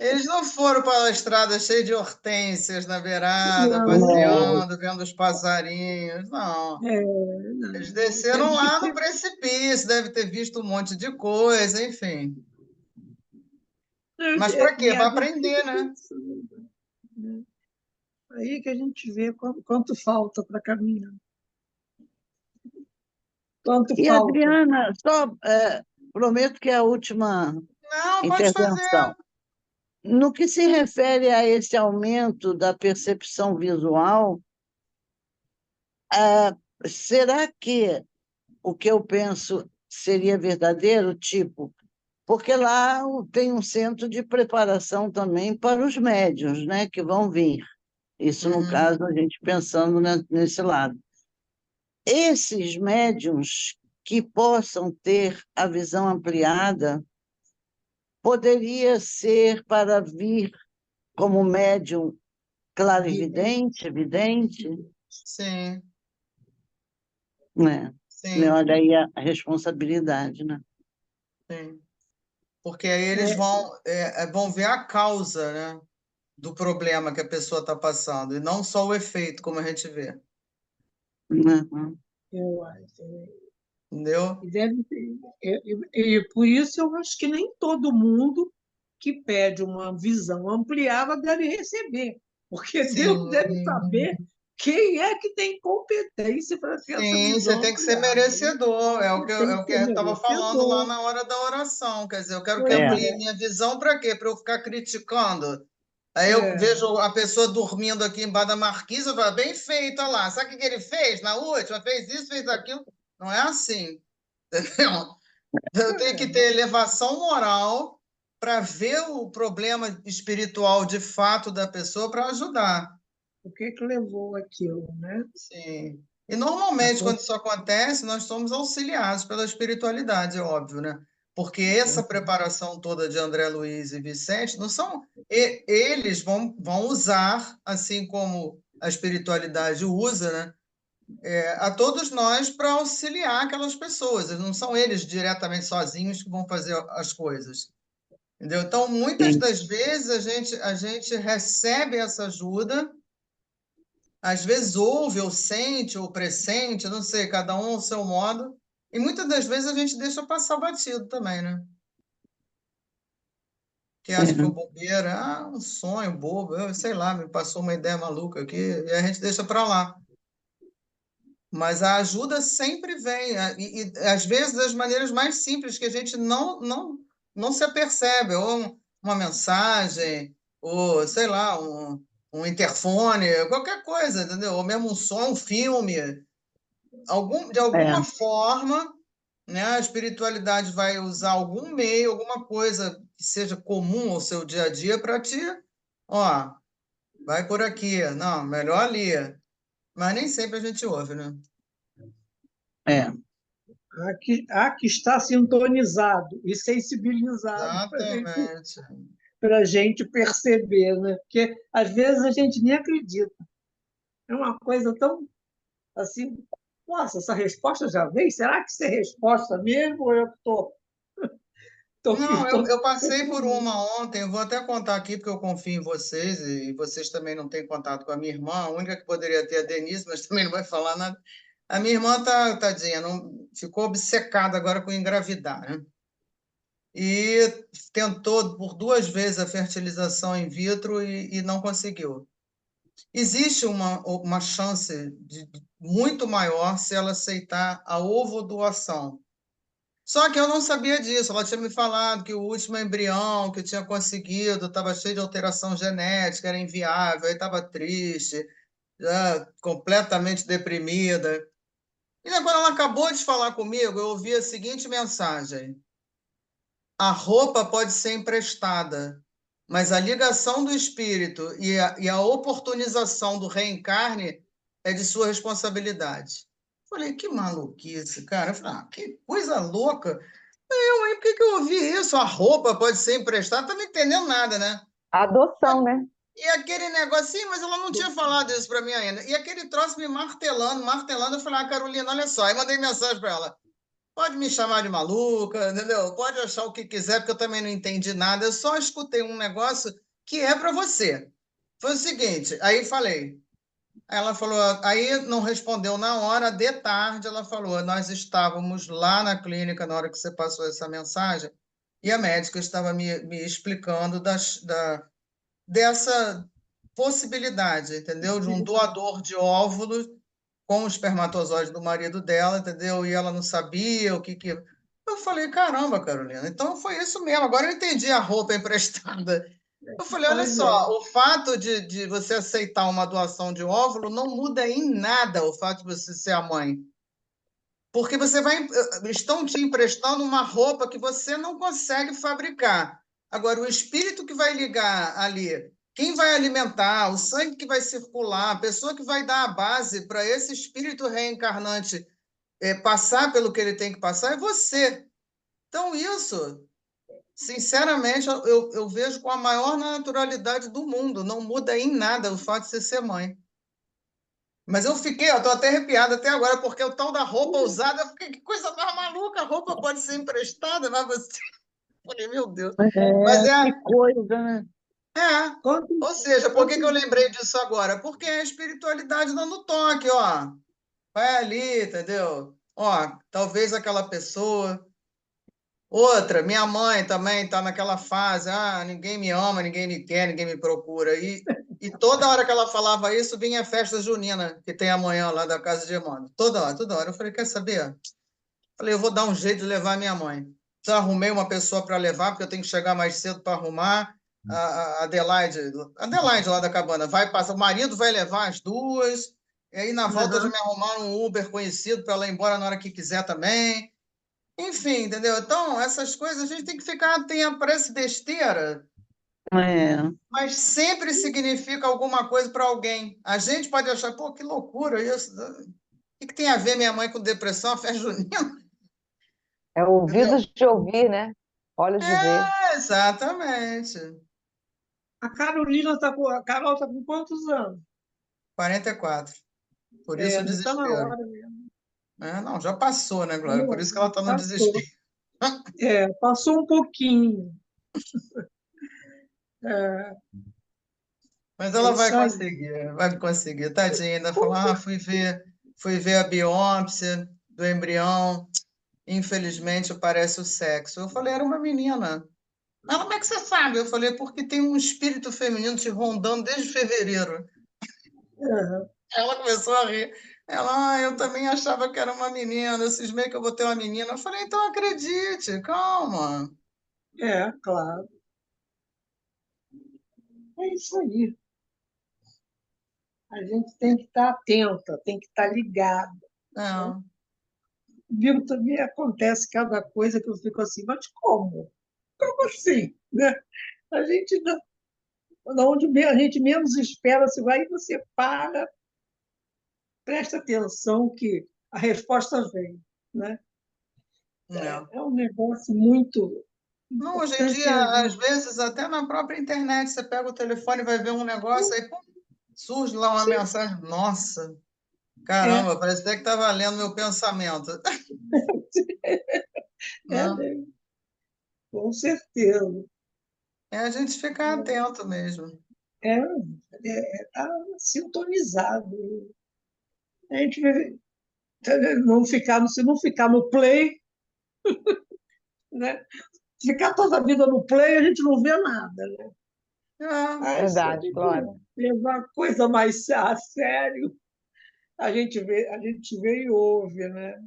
eles não foram para a estrada cheia de hortênsias na beirada, Não, passeando, vendo os passarinhos. Não. Eles não, desceram teve que lá no ter. precipício, deve ter visto um monte de coisa, enfim. Mas para quê? E a Para gente aprender, fica né? pensando, né? Aí que a gente vê quanto falta para caminhar. Quanto E, falta. Adriana, só prometo que é a última Não, pode fazer. intervenção. No que se refere a esse aumento da percepção visual, será que o que eu penso seria verdadeiro? Tipo, porque lá tem um centro de preparação também para os médiuns, né, que vão vir. Isso, no Uhum. caso, a gente pensando nesse lado. Esses médiuns que possam ter a visão ampliada, poderia ser para vir como médium clarividente, evidente, Sim, né? sim, Olha aí a responsabilidade, né? sim. Porque aí eles É, vão ver a causa, né, do problema que a pessoa está passando, e não só o efeito, como a gente vê. Uhum. eu acho. Entendeu? E e por isso eu acho que nem todo mundo que pede uma visão ampliada deve receber, porque Deus deve Sim, saber quem é que tem competência para ter essa sim, você visão tem que ser ampliada, né? merecedor. Você tem É o que que ser eu estava falando lá merecedor. na hora da oração. Quer dizer, eu quero que Pois É, amplie minha visão para quê? Para eu ficar criticando. Aí eu é, vejo a pessoa dormindo aqui embaixo da marquise, eu falo, bem feito, olha lá. Sabe o que ele fez na última? Fez isso, fez aquilo. Não é assim. Entendeu? Eu tenho que ter elevação moral para ver o problema espiritual de fato da pessoa para ajudar. o que que levou aquilo, né? Sim. E normalmente, quando isso acontece, nós somos auxiliados pela espiritualidade, é óbvio, né? Porque essa preparação toda de André Luiz e Vicente não são. Eles vão usar, assim como a espiritualidade usa, né? A todos nós para auxiliar aquelas pessoas. Não são eles diretamente sozinhos que vão fazer as coisas. Entendeu? Então, muitas sim, das vezes a gente recebe essa ajuda, às vezes ouve, ou sente, ou pressente, não sei, cada um ao seu modo, e muitas das vezes a gente deixa passar batido também, né? Que acha que foi é, bobeira, um sonho bobo, eu sei lá, me passou uma ideia maluca aqui, e a gente deixa para lá. Mas a ajuda sempre vem, e às vezes das maneiras mais simples que a gente não se apercebe, ou uma mensagem, ou sei lá, um interfone, qualquer coisa, entendeu? Ou mesmo um som, um filme, de é, alguma forma, né, a espiritualidade vai usar algum meio, alguma coisa que seja comum ao seu dia a dia para te, ó, vai por aqui, não, melhor ali. Mas nem sempre a gente ouve, né? é, Há que estar sintonizado e sensibilizado Exatamente. para a gente perceber, né? Porque às vezes a gente nem acredita. É uma coisa tão assim, nossa, essa resposta já veio? Será que isso é resposta mesmo? Ou eu estou Não, tô, eu passei por uma ontem, eu vou até contar aqui, porque eu confio em vocês, e vocês também não têm contato com a minha irmã, a única que poderia ter é a Denise, mas também não vai falar nada. A minha irmã tá, tadinha, não, ficou obcecada agora com engravidar, né? E tentou por 2 vezes a fertilização in vitro e não conseguiu. existe uma chance muito maior se ela aceitar a ovodoação. Só que eu não sabia disso. Ela tinha me falado que o último embrião que eu tinha conseguido estava cheio de alteração genética, era inviável, aí estava triste, já completamente deprimida. E quando ela acabou de falar comigo, eu ouvi a seguinte mensagem: a roupa pode ser emprestada, mas a ligação do espírito e a oportunização do reencarne é de sua responsabilidade. Falei, que maluquice, cara. Eu falei, que coisa louca. Por que eu ouvi isso? A roupa pode ser emprestada? Não tá me entendendo nada, né? A adoção, né? E aquele negocinho, mas ela não tinha falado isso para mim ainda. E aquele troço me martelando, martelando. Eu falei, Carolina, olha só. Aí mandei mensagem para ela. Pode me chamar de maluca, entendeu? Pode achar o que quiser, porque eu também não entendi nada. Eu só escutei um negócio que é para você. Foi o seguinte, aí falei. Ela falou, aí não respondeu na hora, de tarde ela falou, nós estávamos lá na clínica na hora que você passou essa mensagem, e a médica estava me explicando dessa possibilidade, entendeu? De um doador de óvulos com o espermatozoide do marido dela, entendeu? E ela não sabia o que que... Eu falei, caramba, Carolina, então foi isso mesmo. Agora eu entendi a roupa emprestada. Eu falei, olha Pois é. só, o fato de você aceitar uma doação de óvulo não muda em nada o fato de você ser a mãe. Porque estão te emprestando uma roupa que você não consegue fabricar. Agora, o espírito que vai ligar ali, quem vai alimentar, o sangue que vai circular, a pessoa que vai dar a base para esse espírito reencarnante passar pelo que ele tem que passar é você. Então, isso, sinceramente, eu vejo com a maior naturalidade do mundo. Não muda em nada o fato de você ser mãe. Mas eu estou até arrepiada até agora, porque o tal da roupa usada, eu fiquei, que coisa mais maluca, a roupa pode ser emprestada, mas você. Eu falei, meu Deus. Mas Que coisa, né? ou seja, por que eu lembrei disso agora? Porque é a espiritualidade dando toque, ó. Vai ali, entendeu? Ó, talvez aquela pessoa. Outra, minha mãe também está naquela fase, ninguém me ama, ninguém me quer, ninguém me procura. E toda hora que ela falava isso, vinha a festa junina, que tem amanhã lá da casa de Emmanuel. Toda hora, toda hora. Eu falei, quer saber? Falei, eu vou dar um jeito de levar minha mãe. Já arrumei uma pessoa para levar, porque eu tenho que chegar mais cedo para arrumar. A Adelaide lá da cabana, vai passar, o marido vai levar as duas, e aí na volta já me arrumaram um Uber conhecido para ela ir embora na hora que quiser também. Enfim, entendeu? Então, essas coisas a gente tem que ficar atento para essa besteira, É. mas sempre significa alguma coisa para alguém. A gente pode achar, pô, que loucura isso. O que tem a ver minha mãe com depressão, a festa junina? É Entendeu? ouvidos de ouvir, né? Olhos de ver. Exatamente. A Carolina tá com, a Carol está com quantos anos? 44. Por isso o Está na desespero. hora mesmo. Não, já passou, né, Glória? Por isso que ela está no Passou. desespero. Passou um pouquinho. É, Mas é ela isso aí. vai conseguir. Tadinha, ainda falou, fui ver a biópsia do embrião. Infelizmente, parece o sexo. Eu falei, era uma menina. Ela, como é que você sabe? Eu falei, porque tem um espírito feminino te rondando desde fevereiro. Uhum. Ela começou a rir. Ela, eu também achava que era uma menina. Eu cismei que eu vou ter uma menina. Eu falei, então acredite, calma. Claro. É isso aí. A gente tem que estar atenta, tem que estar ligado. É. Comigo também acontece cada coisa que eu fico assim, mas como? Como assim? Né? A gente, onde a gente menos espera, você vai e você para, presta atenção que a resposta vem. Né? É. É um negócio muito Não, hoje em importante. dia, às vezes, até na própria internet, você pega o telefone, vai ver um negócio, aí pum, surge lá uma Sim, mensagem. Nossa, é, caramba, parece até que estava lendo meu pensamento. é Né? mesmo, com certeza. É a gente ficar atento mesmo. Tá sintonizado. A gente não ficar, se não ficar no play, né? Ficar toda a vida no play, a gente não vê nada. Né? É, Mas a Verdade, gente, Glória. levar a coisa mais a sério, a gente vê e ouve, né?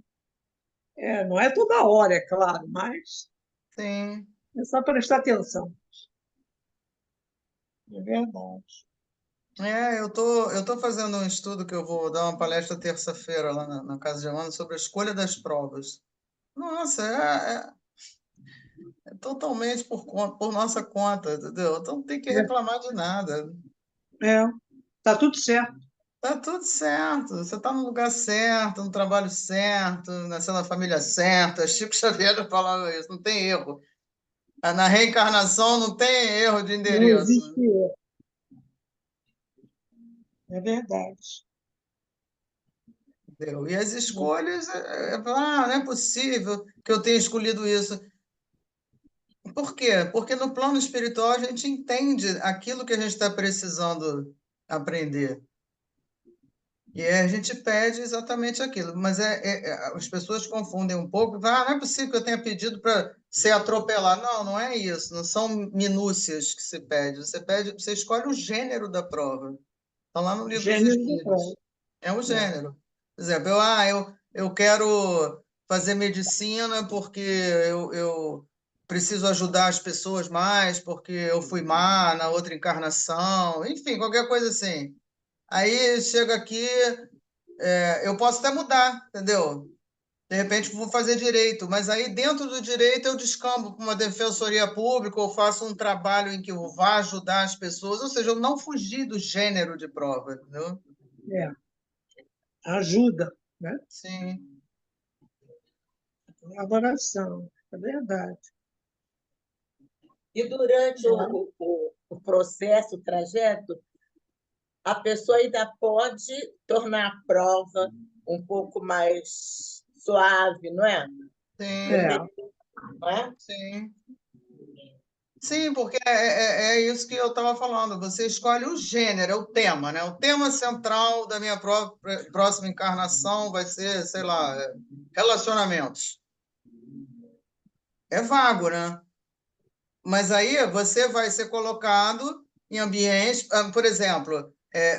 Não é toda hora, é claro, mas Sim. é só prestar atenção. É verdade. Eu tô fazendo um estudo que eu vou dar uma palestra terça-feira lá na Casa de Amanda sobre a escolha das provas. Nossa, é totalmente por nossa conta, entendeu? Então não tem que reclamar de nada. Tá tudo certo. Tá tudo certo. Você está no lugar certo, no trabalho certo, nasceu na família certa. Chico Xavier já falava isso, não tem erro. Na reencarnação não tem erro de Não endereço. existe erro. É verdade. Entendeu? E as escolhas, não é possível que eu tenha escolhido isso. Por quê? Porque no plano espiritual a gente entende aquilo que a gente está precisando aprender. E aí a gente pede exatamente aquilo. Mas as pessoas confundem um pouco. Não é possível que eu tenha pedido para ser atropelado. Não, não é isso. Não são minúcias que se pede. Você escolhe o gênero da prova. Está lá no livro dos Gênero da prova. Espíritos. É o gênero. Por exemplo, eu quero fazer medicina porque eu preciso ajudar as pessoas mais, porque eu fui má na outra encarnação, enfim, qualquer coisa assim. Aí chega aqui, eu posso até mudar, entendeu? De repente vou fazer direito, mas aí dentro do direito eu descambo para uma defensoria pública ou faço um trabalho em que eu vá ajudar as pessoas, ou seja, eu não fugi do gênero de prova, entendeu? Ajuda, né? Sim. Colaboração, é verdade. E durante o processo, o trajeto, a pessoa ainda pode tornar a prova um pouco mais suave, não é? Sim. Não é? Sim. Sim, porque é isso que eu estava falando. Você escolhe o gênero, é o tema, né? O tema central da minha próxima encarnação vai ser, sei lá, relacionamentos. É vago, né? Mas aí você vai ser colocado em ambientes, por exemplo,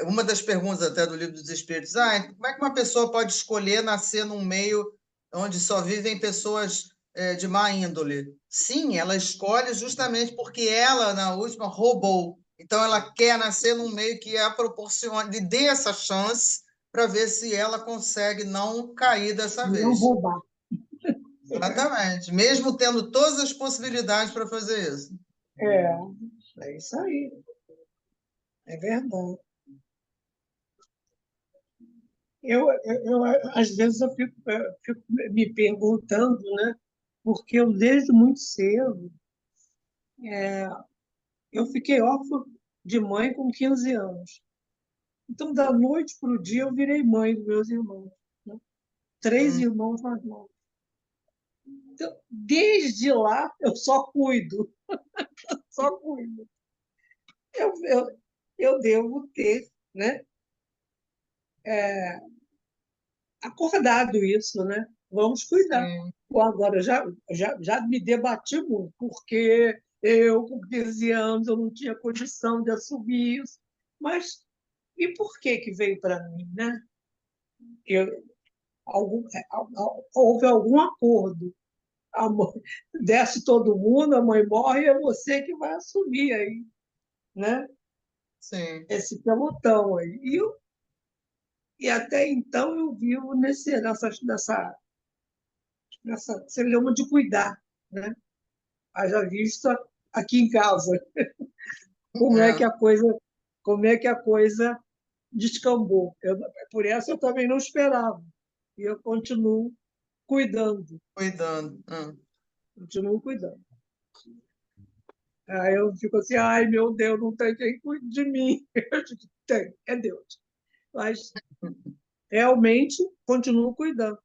uma das perguntas até do Livro dos Espíritos, como é que uma pessoa pode escolher nascer num meio onde só vivem pessoas de má índole? Sim, ela escolhe justamente porque ela, na última, roubou. Então, ela quer nascer num meio que a proporcione, lhe dê essa chance para ver se ela consegue não cair dessa Não vez. roubar. Exatamente. Mesmo tendo todas as possibilidades para fazer isso. É isso aí. É verdade. Às vezes, eu fico me perguntando, né? Porque eu, desde muito cedo, eu fiquei órfã de mãe com 15 anos. Então, da noite para o dia, eu virei mãe dos meus irmãos. Né? 3 irmãos mais novos. Então, desde lá, eu só cuido. Só cuido. Eu devo ter, né, acordado isso, né? Vamos cuidar. Sim. Bom, agora, já me debati muito, porque eu, com 15 anos, eu não tinha condição de assumir isso. Mas e por que veio para mim, né? Eu, houve algum acordo. A mãe, desce todo mundo, a mãe morre, é você que vai assumir aí, né? Sim. Esse pelotão aí. E até então eu vivo nessa celeuma de cuidar, né? Haja vista aqui em casa como é que a coisa descambou. Por essa eu também não esperava. E eu continuo cuidando, Cuidando. continuo cuidando. Aí eu fico assim, ai meu Deus, não tem quem cuide de mim. Eu digo, tem, é Deus. Mas realmente continuo cuidando.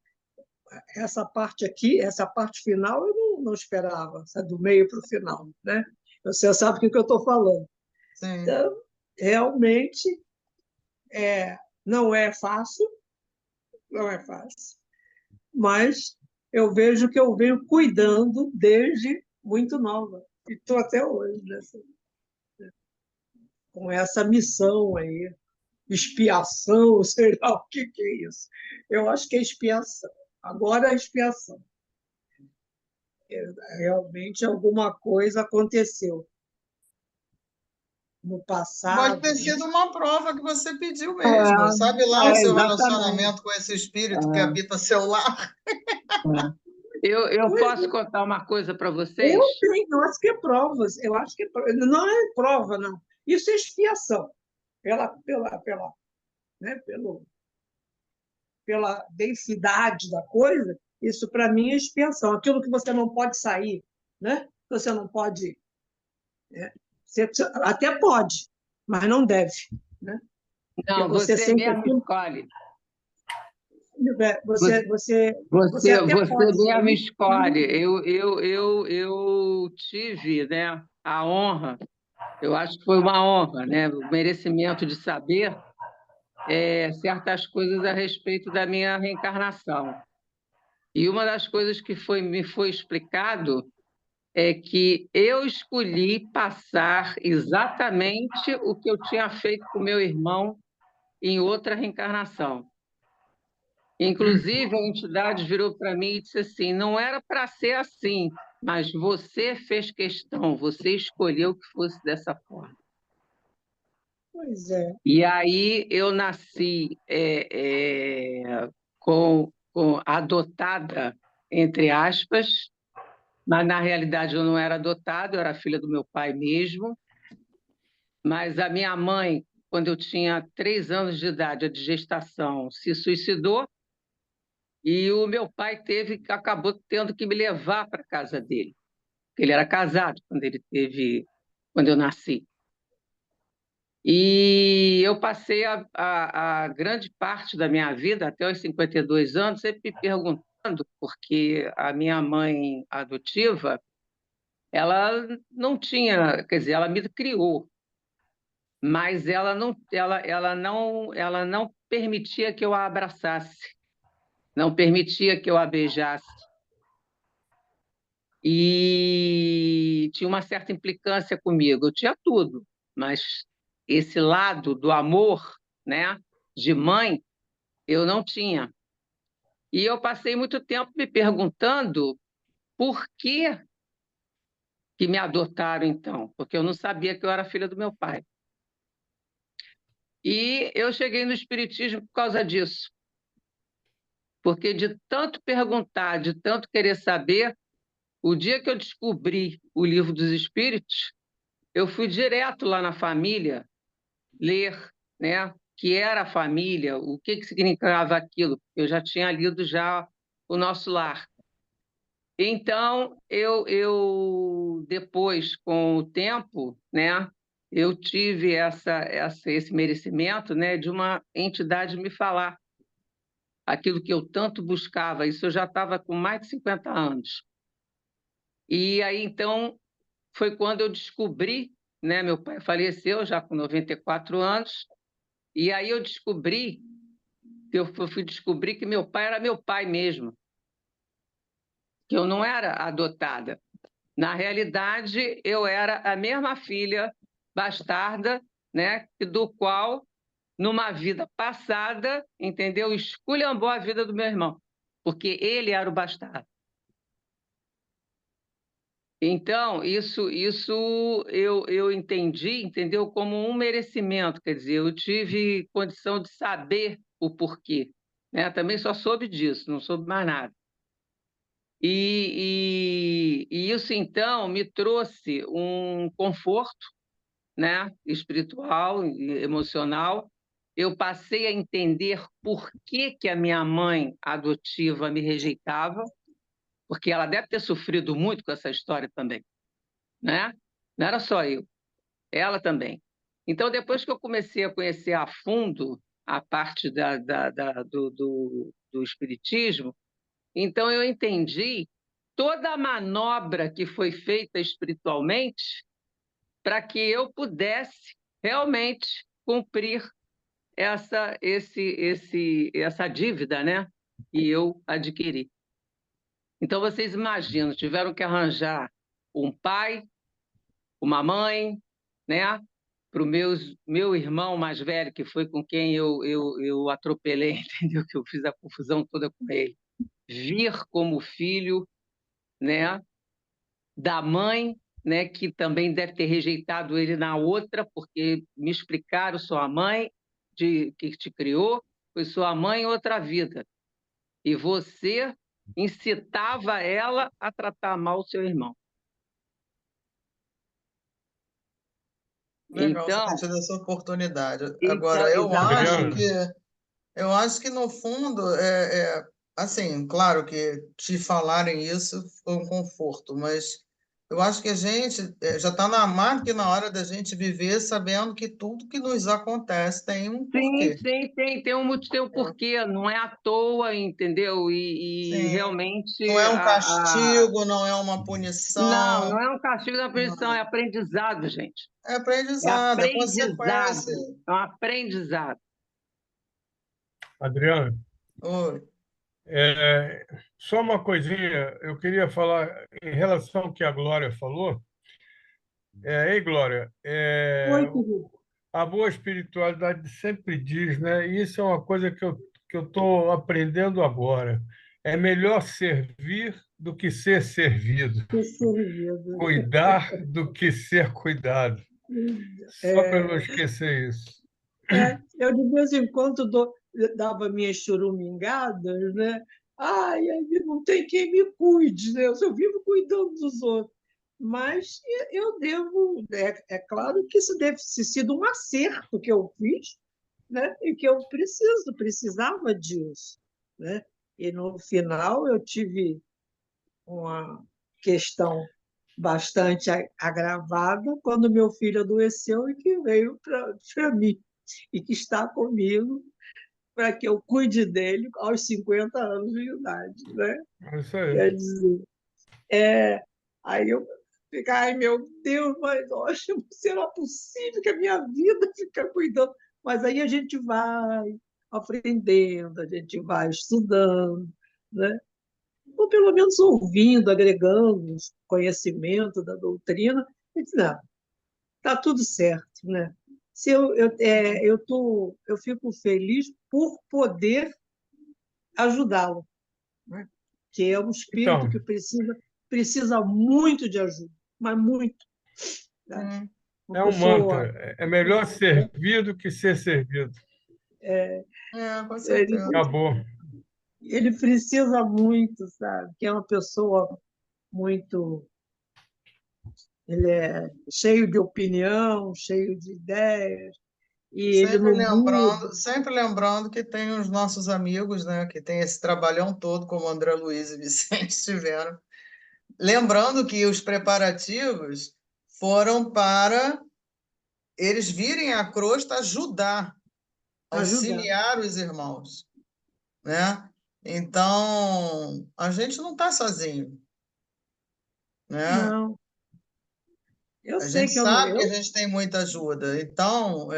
Essa parte aqui, essa parte final, eu não esperava, do meio para o final, né? Você sabe o que eu estou falando. Sim. Então, realmente, não é fácil, não é fácil, mas eu vejo que eu venho cuidando desde muito nova, e estou até hoje. Né? com essa missão aí, expiação, sei lá o que é isso. Eu acho que é expiação. Agora é expiação. Realmente alguma coisa aconteceu no Pode passado. ter sido uma prova que você pediu mesmo. Sabe lá o seu Exatamente. relacionamento com esse espírito que habita seu lar? Eu posso contar uma coisa para vocês? Eu acho que é provas. Eu acho que não é prova, não. Isso é expiação né, pela densidade da coisa. Isso para mim é expiação. Aquilo que você não pode sair, né? Você não pode, né? Você até pode, mas não deve, né? Não, Você você sempre mesmo escolhe. Você até Você pode mesmo sair. escolhe. Eu tive, né, a honra, eu acho que foi uma honra, né, o merecimento de saber certas coisas a respeito da minha reencarnação. E uma das coisas que me foi explicado é que eu escolhi passar exatamente o que eu tinha feito com meu irmão em outra reencarnação. Inclusive, a entidade virou para mim e disse assim: não era para ser assim, mas você fez questão, você escolheu que fosse dessa forma. Pois é. E aí eu nasci com adotada, entre aspas, mas na realidade eu não era adotada, eu era filha do meu pai mesmo. Mas a minha mãe, quando eu tinha 3 anos de idade, de gestação, se suicidou. E o meu pai acabou tendo que me levar para a casa dele, porque ele era casado quando eu nasci. E eu passei a grande parte da minha vida, até os 52 anos, sempre me perguntando, porque a minha mãe adotiva, ela não tinha, quer dizer, ela me criou, mas ela não permitia que eu a abraçasse, não permitia que eu a beijasse. E tinha uma certa implicância comigo. Eu tinha tudo, mas esse lado do amor, né, de mãe, eu não tinha. E eu passei muito tempo me perguntando por que me adotaram então, porque eu não sabia que eu era filha do meu pai. E eu cheguei no espiritismo por causa disso. Porque de tanto perguntar, de tanto querer saber, o dia que eu descobri o Livro dos Espíritos, eu fui direto lá na família ler, né, que era a família, o que significava aquilo. Eu já tinha lido já o Nosso Lar. Então, eu depois, com o tempo, né, eu tive esse merecimento, né, de uma entidade me falar aquilo que eu tanto buscava. Isso eu já estava com mais de 50 anos. E aí, então, foi quando eu descobri, né, meu pai faleceu já com 94 anos, e aí eu fui descobrir que meu pai era meu pai mesmo, que eu não era adotada. Na realidade, eu era a mesma filha bastarda, né, do qual, numa vida passada, entendeu, esculhambou a vida do meu irmão, porque ele era o bastardo. Então, isso eu entendi, entendeu, como um merecimento, quer dizer, eu tive condição de saber o porquê, né? Também só soube disso, não soube mais nada. E isso, então, me trouxe um conforto, né, espiritual e emocional. Eu passei a entender por que a minha mãe adotiva me rejeitava, porque ela deve ter sofrido muito com essa história também, né? Não era só eu, ela também. Então, depois que eu comecei a conhecer a fundo a parte do espiritismo, então eu entendi toda a manobra que foi feita espiritualmente para que eu pudesse realmente cumprir essa dívida, né, que eu adquiri. Então, vocês imaginam, tiveram que arranjar um pai, uma mãe, né, meu irmão mais velho, que foi com quem eu atropelei, entendeu? Que eu fiz a confusão toda com ele. Vir como filho, né, da mãe, né, que também deve ter rejeitado ele na outra, porque me explicaram, sua mãe que te criou, foi sua mãe em outra vida. E você incitava ela a tratar mal o seu irmão. Legal você Então, ter tido essa oportunidade. Agora, exatamente. eu acho que no fundo assim, claro que te falarem isso foi um conforto, mas eu acho que a gente já está mais que na hora da gente viver sabendo que tudo que nos acontece tem um porquê. Sim, tem um porquê, não é à toa, entendeu? E Sim. realmente Não é um castigo, não é uma Não, punição, não é um castigo da punição, é aprendizado, gente. é É aprendizado, é aprendizado, consequência. é um aprendizado. Adriano, Oi. só uma coisinha, eu queria falar em relação ao que a Glória falou. Ei, Glória, Oi, querido. a boa espiritualidade sempre diz, né? E isso é uma coisa que eu estou aprendendo agora. É melhor servir do que ser servido. Ter servido. Cuidar do que ser cuidado. Só para eu não esquecer isso. Eu, de vez em quando, dava minhas chorumingadas, né? Ai, não tem quem me cuide, né? Eu vivo cuidando dos outros. Mas eu devo... É claro que isso deve ter sido um acerto que eu fiz, né? E que eu precisava disso, né? E, no final, eu tive uma questão bastante agravada quando meu filho adoeceu e que veio para mim e que está comigo para que eu cuide dele aos 50 anos de idade, né? É isso aí. Quer dizer, aí eu fico, ai meu Deus, mas olha, será possível que a minha vida fique cuidando? Mas aí a gente vai aprendendo, a gente vai estudando, né? Ou pelo menos ouvindo, agregando conhecimento da doutrina, e diz, não, está tudo certo, né? Se eu fico feliz por poder ajudá-lo, né? Que é um espírito Então, que precisa muito de ajuda, mas muito. Né? é Uma um pessoa, mantra. É melhor servir do que ser servido. Com certeza. Acabou. ele precisa muito, sabe? Que é uma pessoa muito... Ele é cheio de opinião, cheio de ideias, e ele não muda. Sempre lembrando que tem os nossos amigos, né, que tem esse trabalhão todo, como André Luiz e Vicente tiveram. Lembrando que os preparativos foram para eles virem à crosta ajudar, auxiliar os irmãos, né? Então, a gente não está sozinho, né? Não, eu A sei gente que eu não. sabe que a gente tem muita ajuda. Então,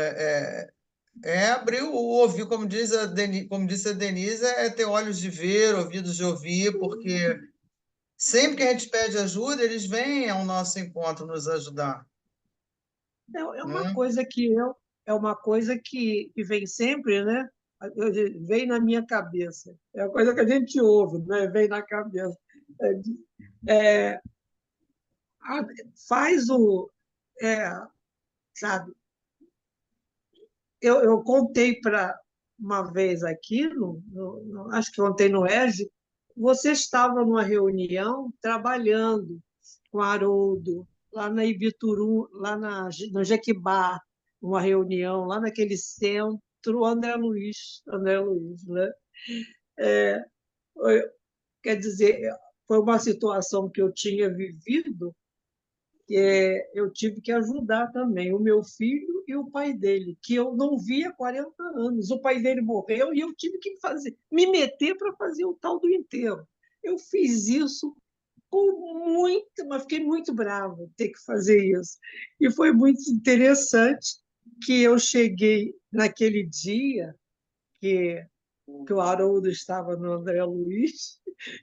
abrir o ouvido, como disse a Denise, é ter olhos de ver, ouvidos de ouvir, porque sempre que a gente pede ajuda, eles vêm ao nosso encontro nos ajudar. É uma Né? coisa que vem sempre, né? Vem na minha cabeça. É a coisa que a gente ouve, né? Vem na cabeça. É, faz o. Sabe? Eu contei para uma vez aqui, acho que contei no EGE, você estava numa reunião trabalhando com Haroldo, lá na Ibituru, no Jequibá, uma reunião lá naquele centro André Luiz, né? Quer dizer, foi uma situação que eu tinha vivido, que eu tive que ajudar também o meu filho e o pai dele, que eu não via há 40 anos. O pai dele morreu e eu tive que me meter para fazer o tal do enterro. Eu fiz isso mas fiquei muito brava de ter que fazer isso. E foi muito interessante que eu cheguei naquele dia que o Haroldo estava no André Luiz,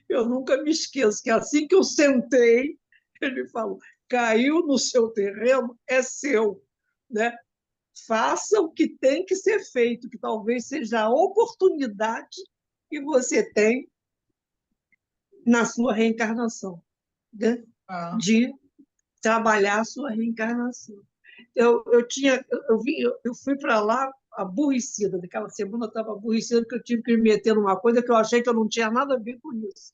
eu nunca me esqueço que assim que eu sentei, ele falou, caiu no seu terreno, é seu. Né? faça o que tem que ser feito, que talvez seja a oportunidade que você tem na sua reencarnação, né? De trabalhar a sua reencarnação. Eu fui para lá aborrecida, naquela semana eu estava aborrecida porque eu tive que me meter numa coisa que eu achei que eu não tinha nada a ver com isso.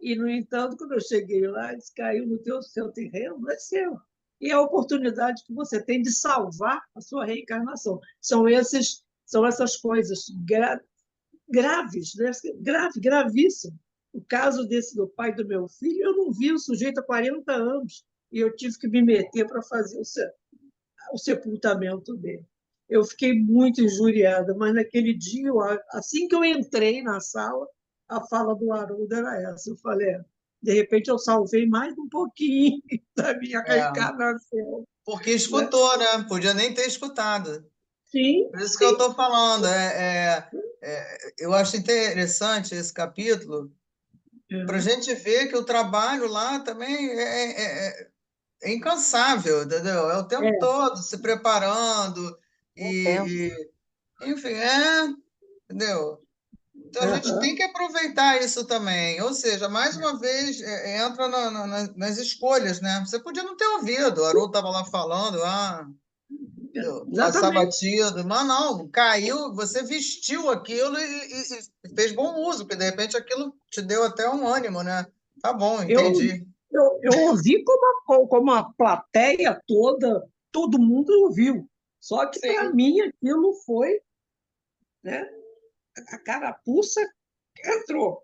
E, no entanto, quando eu cheguei lá, eles caiu no seu terreno, é seu. E a oportunidade que você tem de salvar a sua reencarnação. São essas coisas graves, né? Gravíssimas. O caso do pai do meu filho, eu não vi o sujeito há 40 anos, e eu tive que me meter para fazer o sepultamento dele. Eu fiquei muito injuriada, mas naquele dia, assim que eu entrei na sala, a fala do Haroldo era essa. Eu falei, de repente eu salvei mais um pouquinho da minha reencarnação. Porque escutou, né? Podia nem ter escutado. Sim. Por isso que eu estou falando. Eu acho interessante esse capítulo, para a gente ver que o trabalho lá também é incansável, entendeu? É o tempo todo se preparando enfim, entendeu? Então a gente tem que aproveitar isso também. Ou seja, mais uma vez, entra nas escolhas, né? Você podia não ter ouvido, o Haroldo estava lá falando, passar batido, mas não, caiu, você vestiu aquilo e fez bom uso, porque de repente aquilo te deu até um ânimo, né? Tá bom, entendi. Eu ouvi como a plateia toda, todo mundo ouviu. Só que para mim aquilo foi, né? A carapuça entrou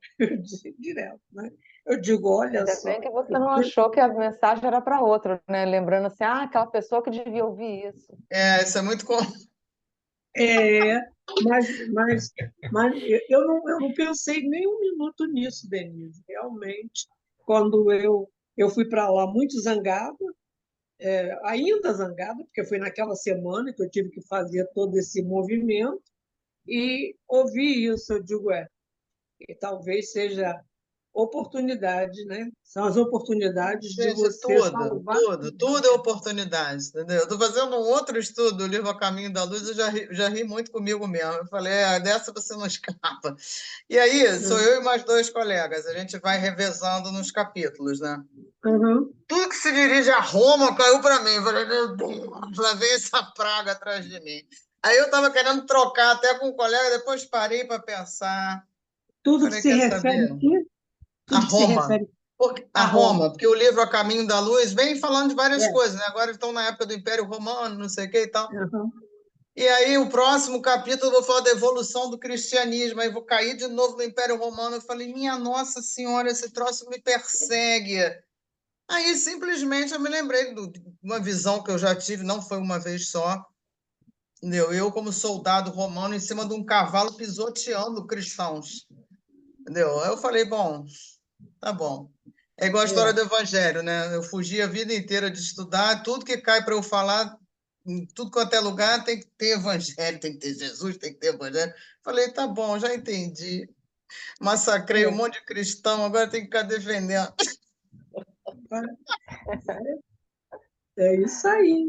direto, né? Eu digo, olha Ainda só. bem que você não achou que a mensagem era para outro, né? Lembrando assim, aquela pessoa que devia ouvir isso. Isso é muito comum. Mas eu não pensei nem um minuto nisso, Denise. Realmente, quando eu fui para lá muito zangada, ainda zangada, porque foi naquela semana que eu tive que fazer todo esse movimento, e ouvi isso, eu digo, e talvez seja oportunidade, né? São as oportunidades de Gente, você salvar. tudo é oportunidade, entendeu? Eu estou fazendo um outro estudo do livro A Caminho da Luz, eu já ri muito comigo mesmo. Eu falei, dessa você não escapa. E aí, sou eu e mais 2 colegas, a gente vai revezando nos capítulos, né? Uhum. Tudo que se dirige a Roma caiu para mim. Eu falei, meu Deus, lá vem essa praga atrás de mim. Aí eu estava querendo trocar até com um colega, depois parei para pensar. Tudo que Falei, se quer refere saber? a Roma. a Roma. Porque o livro A Caminho da Luz vem falando de várias coisas, né? Agora estão na época do Império Romano, não sei o que e tal. Uhum. E aí, o próximo capítulo, eu vou falar da evolução do cristianismo, aí vou cair de novo no Império Romano. Eu falei, minha Nossa Senhora, esse troço me persegue. Aí, simplesmente, eu me lembrei de uma visão que eu já tive, não foi uma vez só, entendeu? Eu, como soldado romano, em cima de um cavalo pisoteando cristãos, entendeu? Aí eu falei, bom, tá bom. É igual a história do Evangelho, né? Eu fugi a vida inteira de estudar, tudo que cai para eu falar, em tudo quanto é lugar, tem que ter Evangelho, tem que ter Jesus, tem que ter Evangelho. Falei, tá bom, já entendi. Massacrei um monte de cristão, agora tem que ficar defendendo. É isso aí.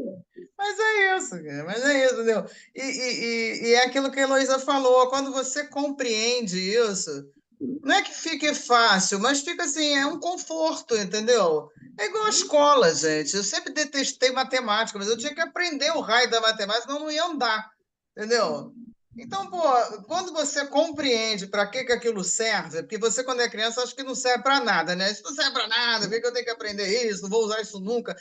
Mas é isso, cara. Mas é isso, entendeu? E é aquilo que a Heloísa falou, quando você compreende isso, não é que fique fácil, mas fica assim, é um conforto, entendeu? É igual a escola, gente. Eu sempre detestei matemática, mas eu tinha que aprender o raio da matemática, senão não ia andar, entendeu? Então, pô, quando você compreende para que aquilo serve, porque você, quando é criança, acha que não serve para nada, né? Isso não serve para nada, por que eu tenho que aprender isso? Não vou usar isso nunca.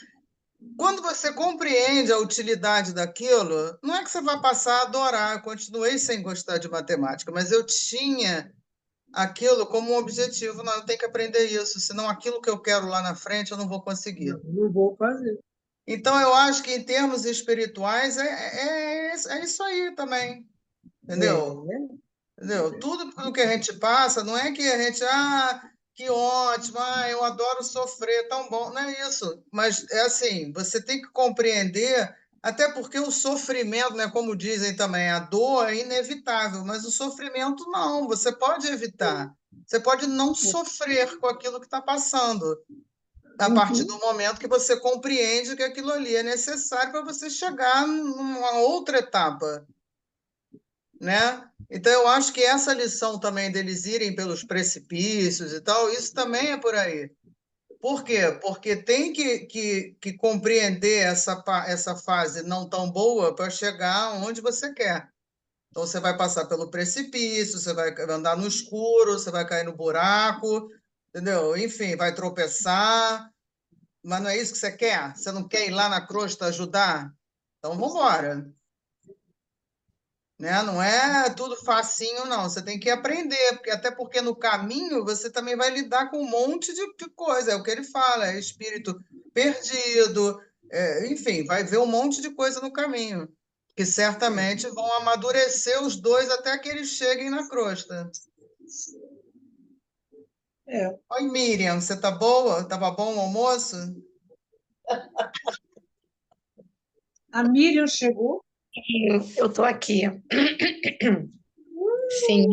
Quando você compreende a utilidade daquilo, não é que você vai passar a adorar. Eu continuei sem gostar de matemática, mas eu tinha aquilo como um objetivo. Não, eu tenho que aprender isso, senão aquilo que eu quero lá na frente eu não vou conseguir. Não vou fazer. Então, eu acho que em termos espirituais é isso aí também, entendeu? Entendeu? Tudo pelo que a gente passa, não é que a gente, que ótimo, eu adoro sofrer, tão bom. Não é isso. Mas é assim, você tem que compreender, até porque o sofrimento, né, como dizem também, a dor é inevitável, mas o sofrimento não, você pode evitar. Você pode não sofrer com aquilo que está passando. a partir do momento que você compreende que aquilo ali é necessário para você chegar numa outra etapa, né? Então, eu acho que essa lição também deles irem pelos precipícios e tal, isso também é por aí. Por quê? Porque tem que compreender essa fase não tão boa para chegar onde você quer. Então, você vai passar pelo precipício, você vai andar no escuro, você vai cair no buraco, entendeu? Enfim, vai tropeçar, mas não é isso que você quer? Você não quer ir lá na crosta ajudar? Então, vamos embora. Né? Não é tudo facinho, não. Você tem que aprender, até porque no caminho você também vai lidar com um monte de coisa. É o que ele fala, é espírito perdido, enfim, vai ver um monte de coisa no caminho, que certamente vão amadurecer os dois até que eles cheguem na crosta. Oi, Miriam, você tá boa? Tava bom o almoço? A Miriam chegou? Eu estou aqui. Sim,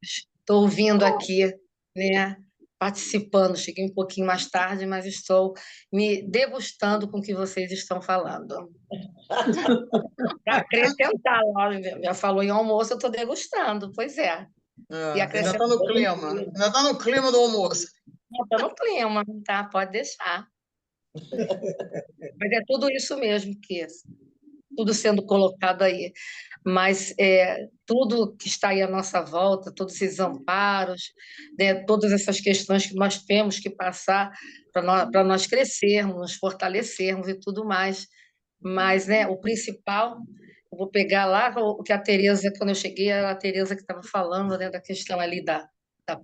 estou ouvindo aqui, né? Participando. Cheguei um pouquinho mais tarde, mas estou me degustando com o que vocês estão falando. Para acrescentar, já falou em almoço, eu estou degustando, pois é. E Ainda está no clima, ainda está no clima do almoço. Está no clima, tá? Pode deixar. Mas é tudo isso mesmo, tudo sendo colocado aí. Mas tudo que está aí à nossa volta, todos esses amparos, né, todas essas questões que nós temos que passar para nós crescermos, nos fortalecermos e tudo mais. Mas, né, o principal, eu vou pegar lá o que a Tereza, quando eu cheguei, era a Tereza que estava falando, né, da questão ali da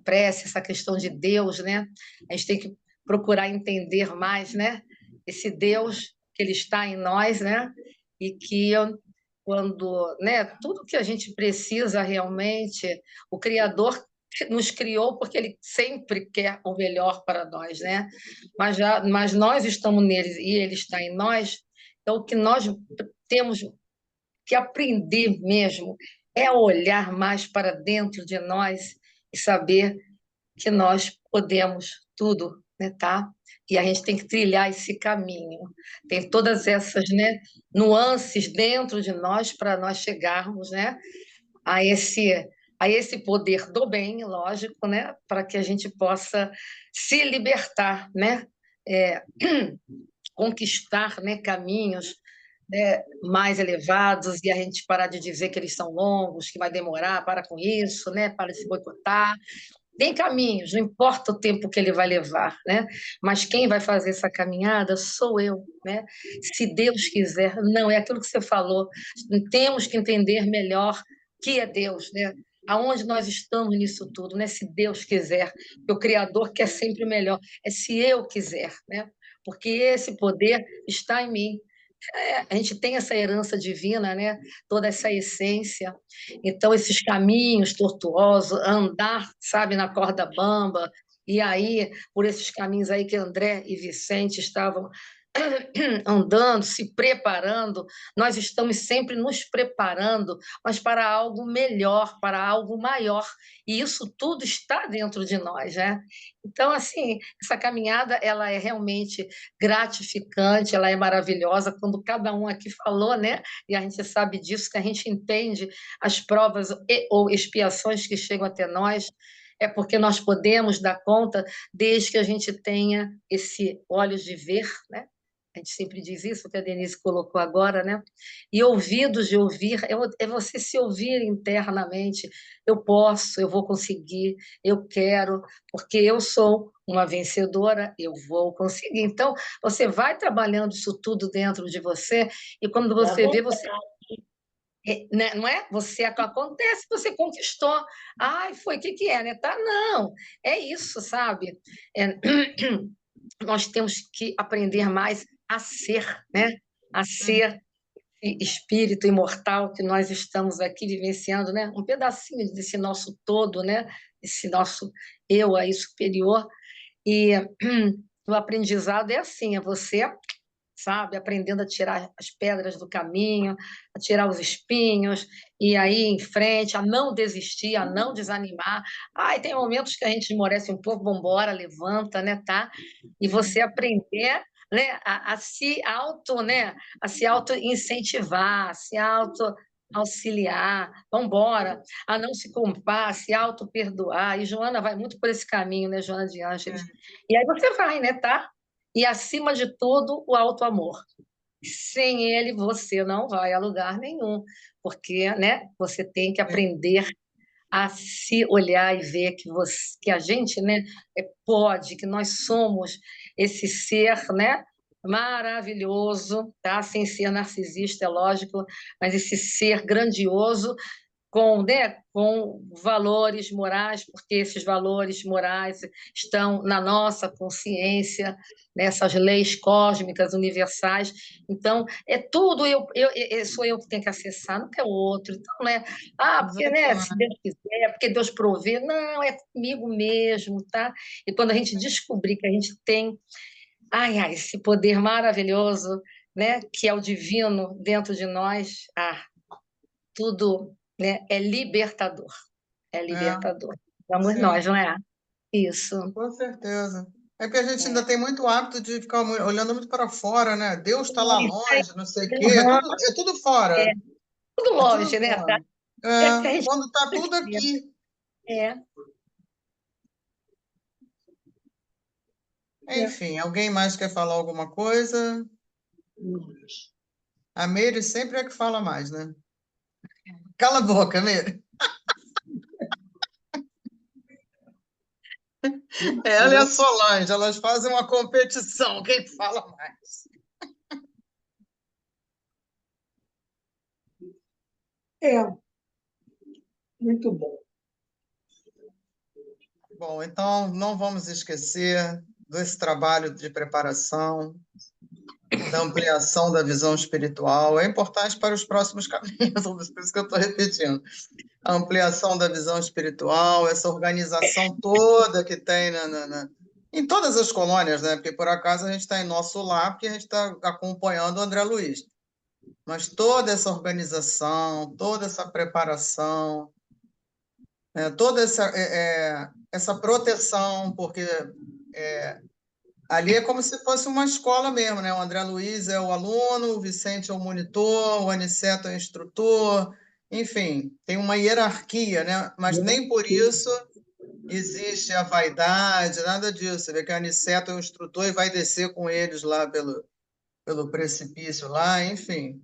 prece, essa questão de Deus, né? A gente tem que procurar entender mais, né? Esse Deus que ele está em nós, né? E que quando, né, tudo que a gente precisa realmente, o Criador nos criou porque ele sempre quer o melhor para nós, né? Mas nós estamos nele e ele está em nós. Então, o que nós temos que aprender mesmo é olhar mais para dentro de nós e saber que nós podemos tudo, né, tá? E a gente tem que trilhar esse caminho. Tem todas essas, né, nuances dentro de nós para nós chegarmos, né, a esse poder do bem, lógico, né, para que a gente possa se libertar, né, conquistar, né, caminhos, né, mais elevados, e a gente parar de dizer que eles são longos, que vai demorar, para com isso, né, para se boicotar. Tem caminhos, não importa o tempo que ele vai levar, né? Mas quem vai fazer essa caminhada sou eu, né? Se Deus quiser, não, é aquilo que você falou, temos que entender melhor que é Deus, né? Aonde nós estamos nisso tudo, né? Se Deus quiser, porque o Criador quer sempre o melhor, é se eu quiser, né? Porque esse poder está em mim. A gente tem essa herança divina, né? Toda essa essência. Então, esses caminhos tortuosos, andar, sabe, na corda bamba, e aí, por esses caminhos aí que André e Vicente estavam andando, se preparando, nós estamos sempre nos preparando, mas para algo melhor, para algo maior, e isso tudo está dentro de nós, né? Então, assim, essa caminhada, ela é realmente gratificante, ela é maravilhosa, quando cada um aqui falou, né? E a gente sabe disso, que a gente entende as provas ou expiações que chegam até nós, é porque nós podemos dar conta desde que a gente tenha esse olhos de ver, né? A gente sempre diz isso, que a Denise colocou agora, né? E ouvidos de ouvir, é você se ouvir internamente. Eu posso, eu vou conseguir, eu quero, porque eu sou uma vencedora, eu vou conseguir. Então, você vai trabalhando isso tudo dentro de você, e quando você vê, você... Né, não é? Você acontece, você conquistou. Ai, foi, o que é, né? Tá, não, é isso, sabe? Nós temos que aprender mais a ser, né? A ser espírito imortal que nós estamos aqui vivenciando, né? Um pedacinho desse nosso todo, né? Esse nosso eu aí superior. E o aprendizado é assim, é você sabe? Aprendendo a tirar as pedras do caminho, a tirar os espinhos, e aí em frente, a não desistir, a não desanimar. Ai, tem momentos que a gente esmorece um pouco, vamos embora, levanta, né, tá? E você aprender, né, a se auto incentivar, a se auto auxiliar, vamos embora, a não se culpar, a se auto perdoar. E Joana vai muito por esse caminho, né, Joana de Ângeles? E aí você vai, né, tá? E, acima de tudo, o auto-amor. Sem ele, você não vai a lugar nenhum, porque, né, você tem que aprender a se olhar e ver que a gente, né, pode, que nós somos esse ser, né, maravilhoso, tá? Sem ser narcisista, é lógico, mas esse ser grandioso com valores morais, porque esses valores morais estão na nossa consciência, nessas leis cósmicas universais. Então, é tudo sou eu que tenho que acessar, não é o outro. Então, não é, porque, né, se Deus quiser, porque Deus provê. Não, é comigo mesmo, tá? E quando a gente descobrir que a gente tem, esse poder maravilhoso, né, que é o divino dentro de nós, tudo, né, é libertador. É libertador. Vamos sim, nós, não é? Isso. com certeza. É porque a gente ainda tem muito hábito de ficar olhando muito para fora, né? Deus está lá longe, não sei o quê. É tudo fora. Tudo longe, tudo né? fora. Quando está tudo aqui. Enfim, alguém mais quer falar alguma coisa? A Meire sempre é que fala mais, né? Cala a boca, Meire. Ela e a Solange, elas fazem uma competição, quem fala mais. Muito bom. Bom, então não vamos esquecer desse trabalho de preparação, da ampliação da visão espiritual. É importante para os próximos caminhos, por isso que eu estou repetindo. A ampliação da visão espiritual, essa organização toda que tem em todas as colônias, né? Porque por acaso a gente está em nosso lar, porque a gente está acompanhando o André Luiz. Mas toda essa organização, toda essa preparação, toda essa proteção, porque ali é como se fosse uma escola mesmo, né? O André Luiz é o aluno, o Vicente é o monitor, o Aniceto é o instrutor, enfim, tem uma hierarquia, né? Mas nem por isso existe a vaidade, nada disso. Você vê que o Aniceto é o instrutor e vai descer com eles lá pelo precipício lá, enfim.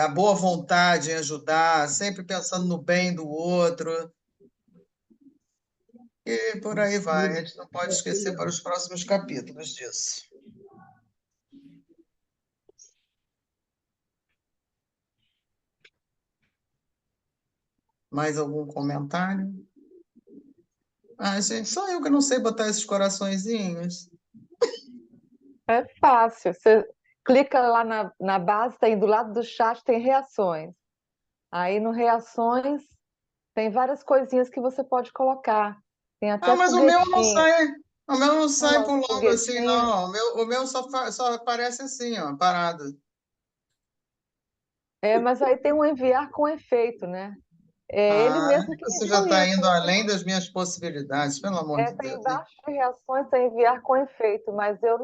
A boa vontade em ajudar, sempre pensando no bem do outro. E por aí vai. A gente não pode esquecer para os próximos capítulos disso. Mais algum comentário? Gente, só eu que não sei botar esses coraçõezinhos. É fácil. Você clica lá na base, tem do lado do chat tem reações. Aí no reações tem várias coisinhas que você pode colocar. Tem até mas o meu não foguetinho. sai. O meu não sai pulando foguetinho. assim, não. O meu só aparece assim, ó, parado. Mas aí tem um enviar com efeito, né? Ele mesmo que Você já enviou está isso. indo além das minhas possibilidades, pelo amor de Tem Deus. embaixo de reações, tem enviar com efeito, mas eu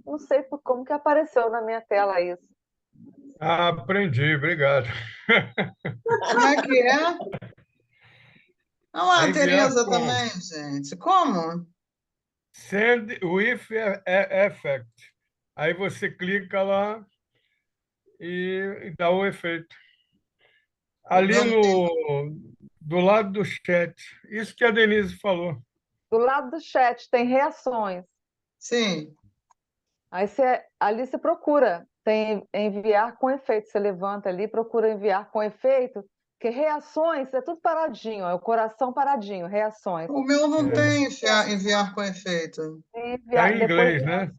não sei como que apareceu na minha tela isso. Aprendi, obrigado. Como é que é? Não, a Enviar Tereza com também, gente. Como? Send with effect. Aí você clica lá e dá o efeito. Ali do lado do chat. Isso que a Denise falou. Do lado do chat tem reações. Sim. Aí ali você procura, tem enviar com efeito. Você levanta ali, procura enviar com efeito, porque reações é tudo paradinho, é o coração paradinho, reações. O meu não tem enviar com efeito. Está em inglês, né?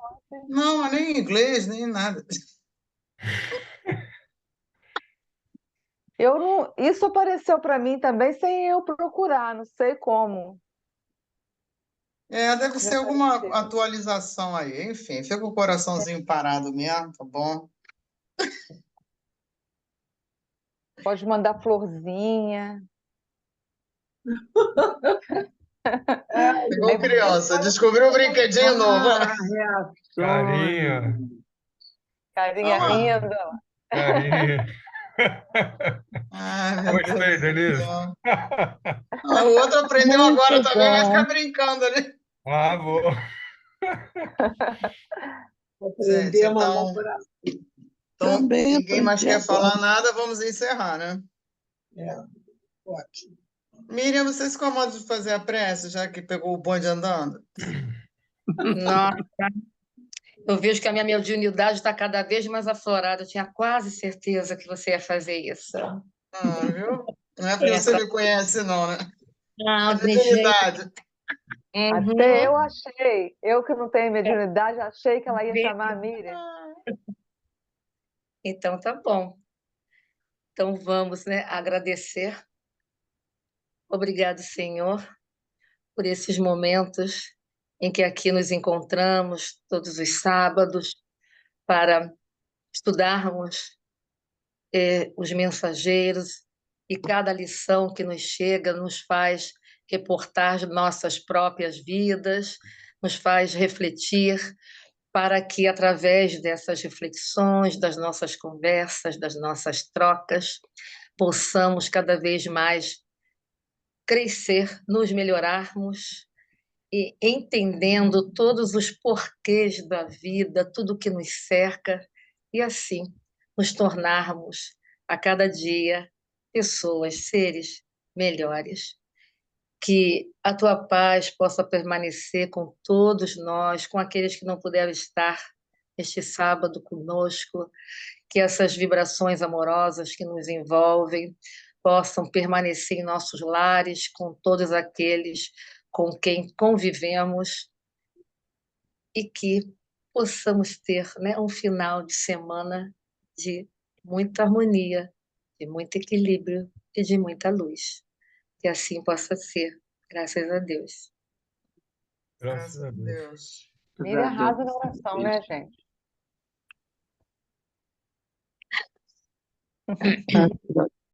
Não, nem em inglês, nem em nada. Isso apareceu para mim também sem eu procurar, não sei como. Deve ser alguma atualização aí. Enfim, fica com o coraçãozinho parado mesmo, tá bom? Pode mandar florzinha. Igual criança, descobriu um brinquedinho novo. Carinha. Carinha rindo. Carinha. Ai, meu Gostei, Deus do Denise. céu. O outro aprendeu agora também, vai ficar brincando ali. Ah, vou. Gente, então, Também ninguém mais aprendi quer falar agora. nada, vamos encerrar, né? Ótimo. Miriam, você se incomoda de fazer a prece, já que pegou o bonde andando? Nossa, eu vejo que a minha mediunidade está cada vez mais aflorada. Eu tinha quase certeza que você ia fazer isso. Viu? Não é porque você me conhece, não, né? Não, É de jeito. mediunidade. Até eu achei, eu que não tenho mediunidade, achei que ela ia chamar a Miriam. Então tá bom. Então vamos, né, agradecer. Obrigado, Senhor, por esses momentos em que aqui nos encontramos todos os sábados para estudarmos os mensageiros, e cada lição que nos chega nos faz reportar nossas próprias vidas, nos faz refletir, para que, através dessas reflexões, das nossas conversas, das nossas trocas, possamos cada vez mais crescer, nos melhorarmos e entendendo todos os porquês da vida, tudo que nos cerca, e assim nos tornarmos a cada dia pessoas, seres melhores. Que a tua paz possa permanecer com todos nós, com aqueles que não puderam estar este sábado conosco, que essas vibrações amorosas que nos envolvem possam permanecer em nossos lares, com todos aqueles com quem convivemos, e que possamos ter, né, um final de semana de muita harmonia, de muito equilíbrio e de muita luz. Que assim possa ser, graças a Deus. Graças a Deus. Miriam arrasa na oração, né, gente?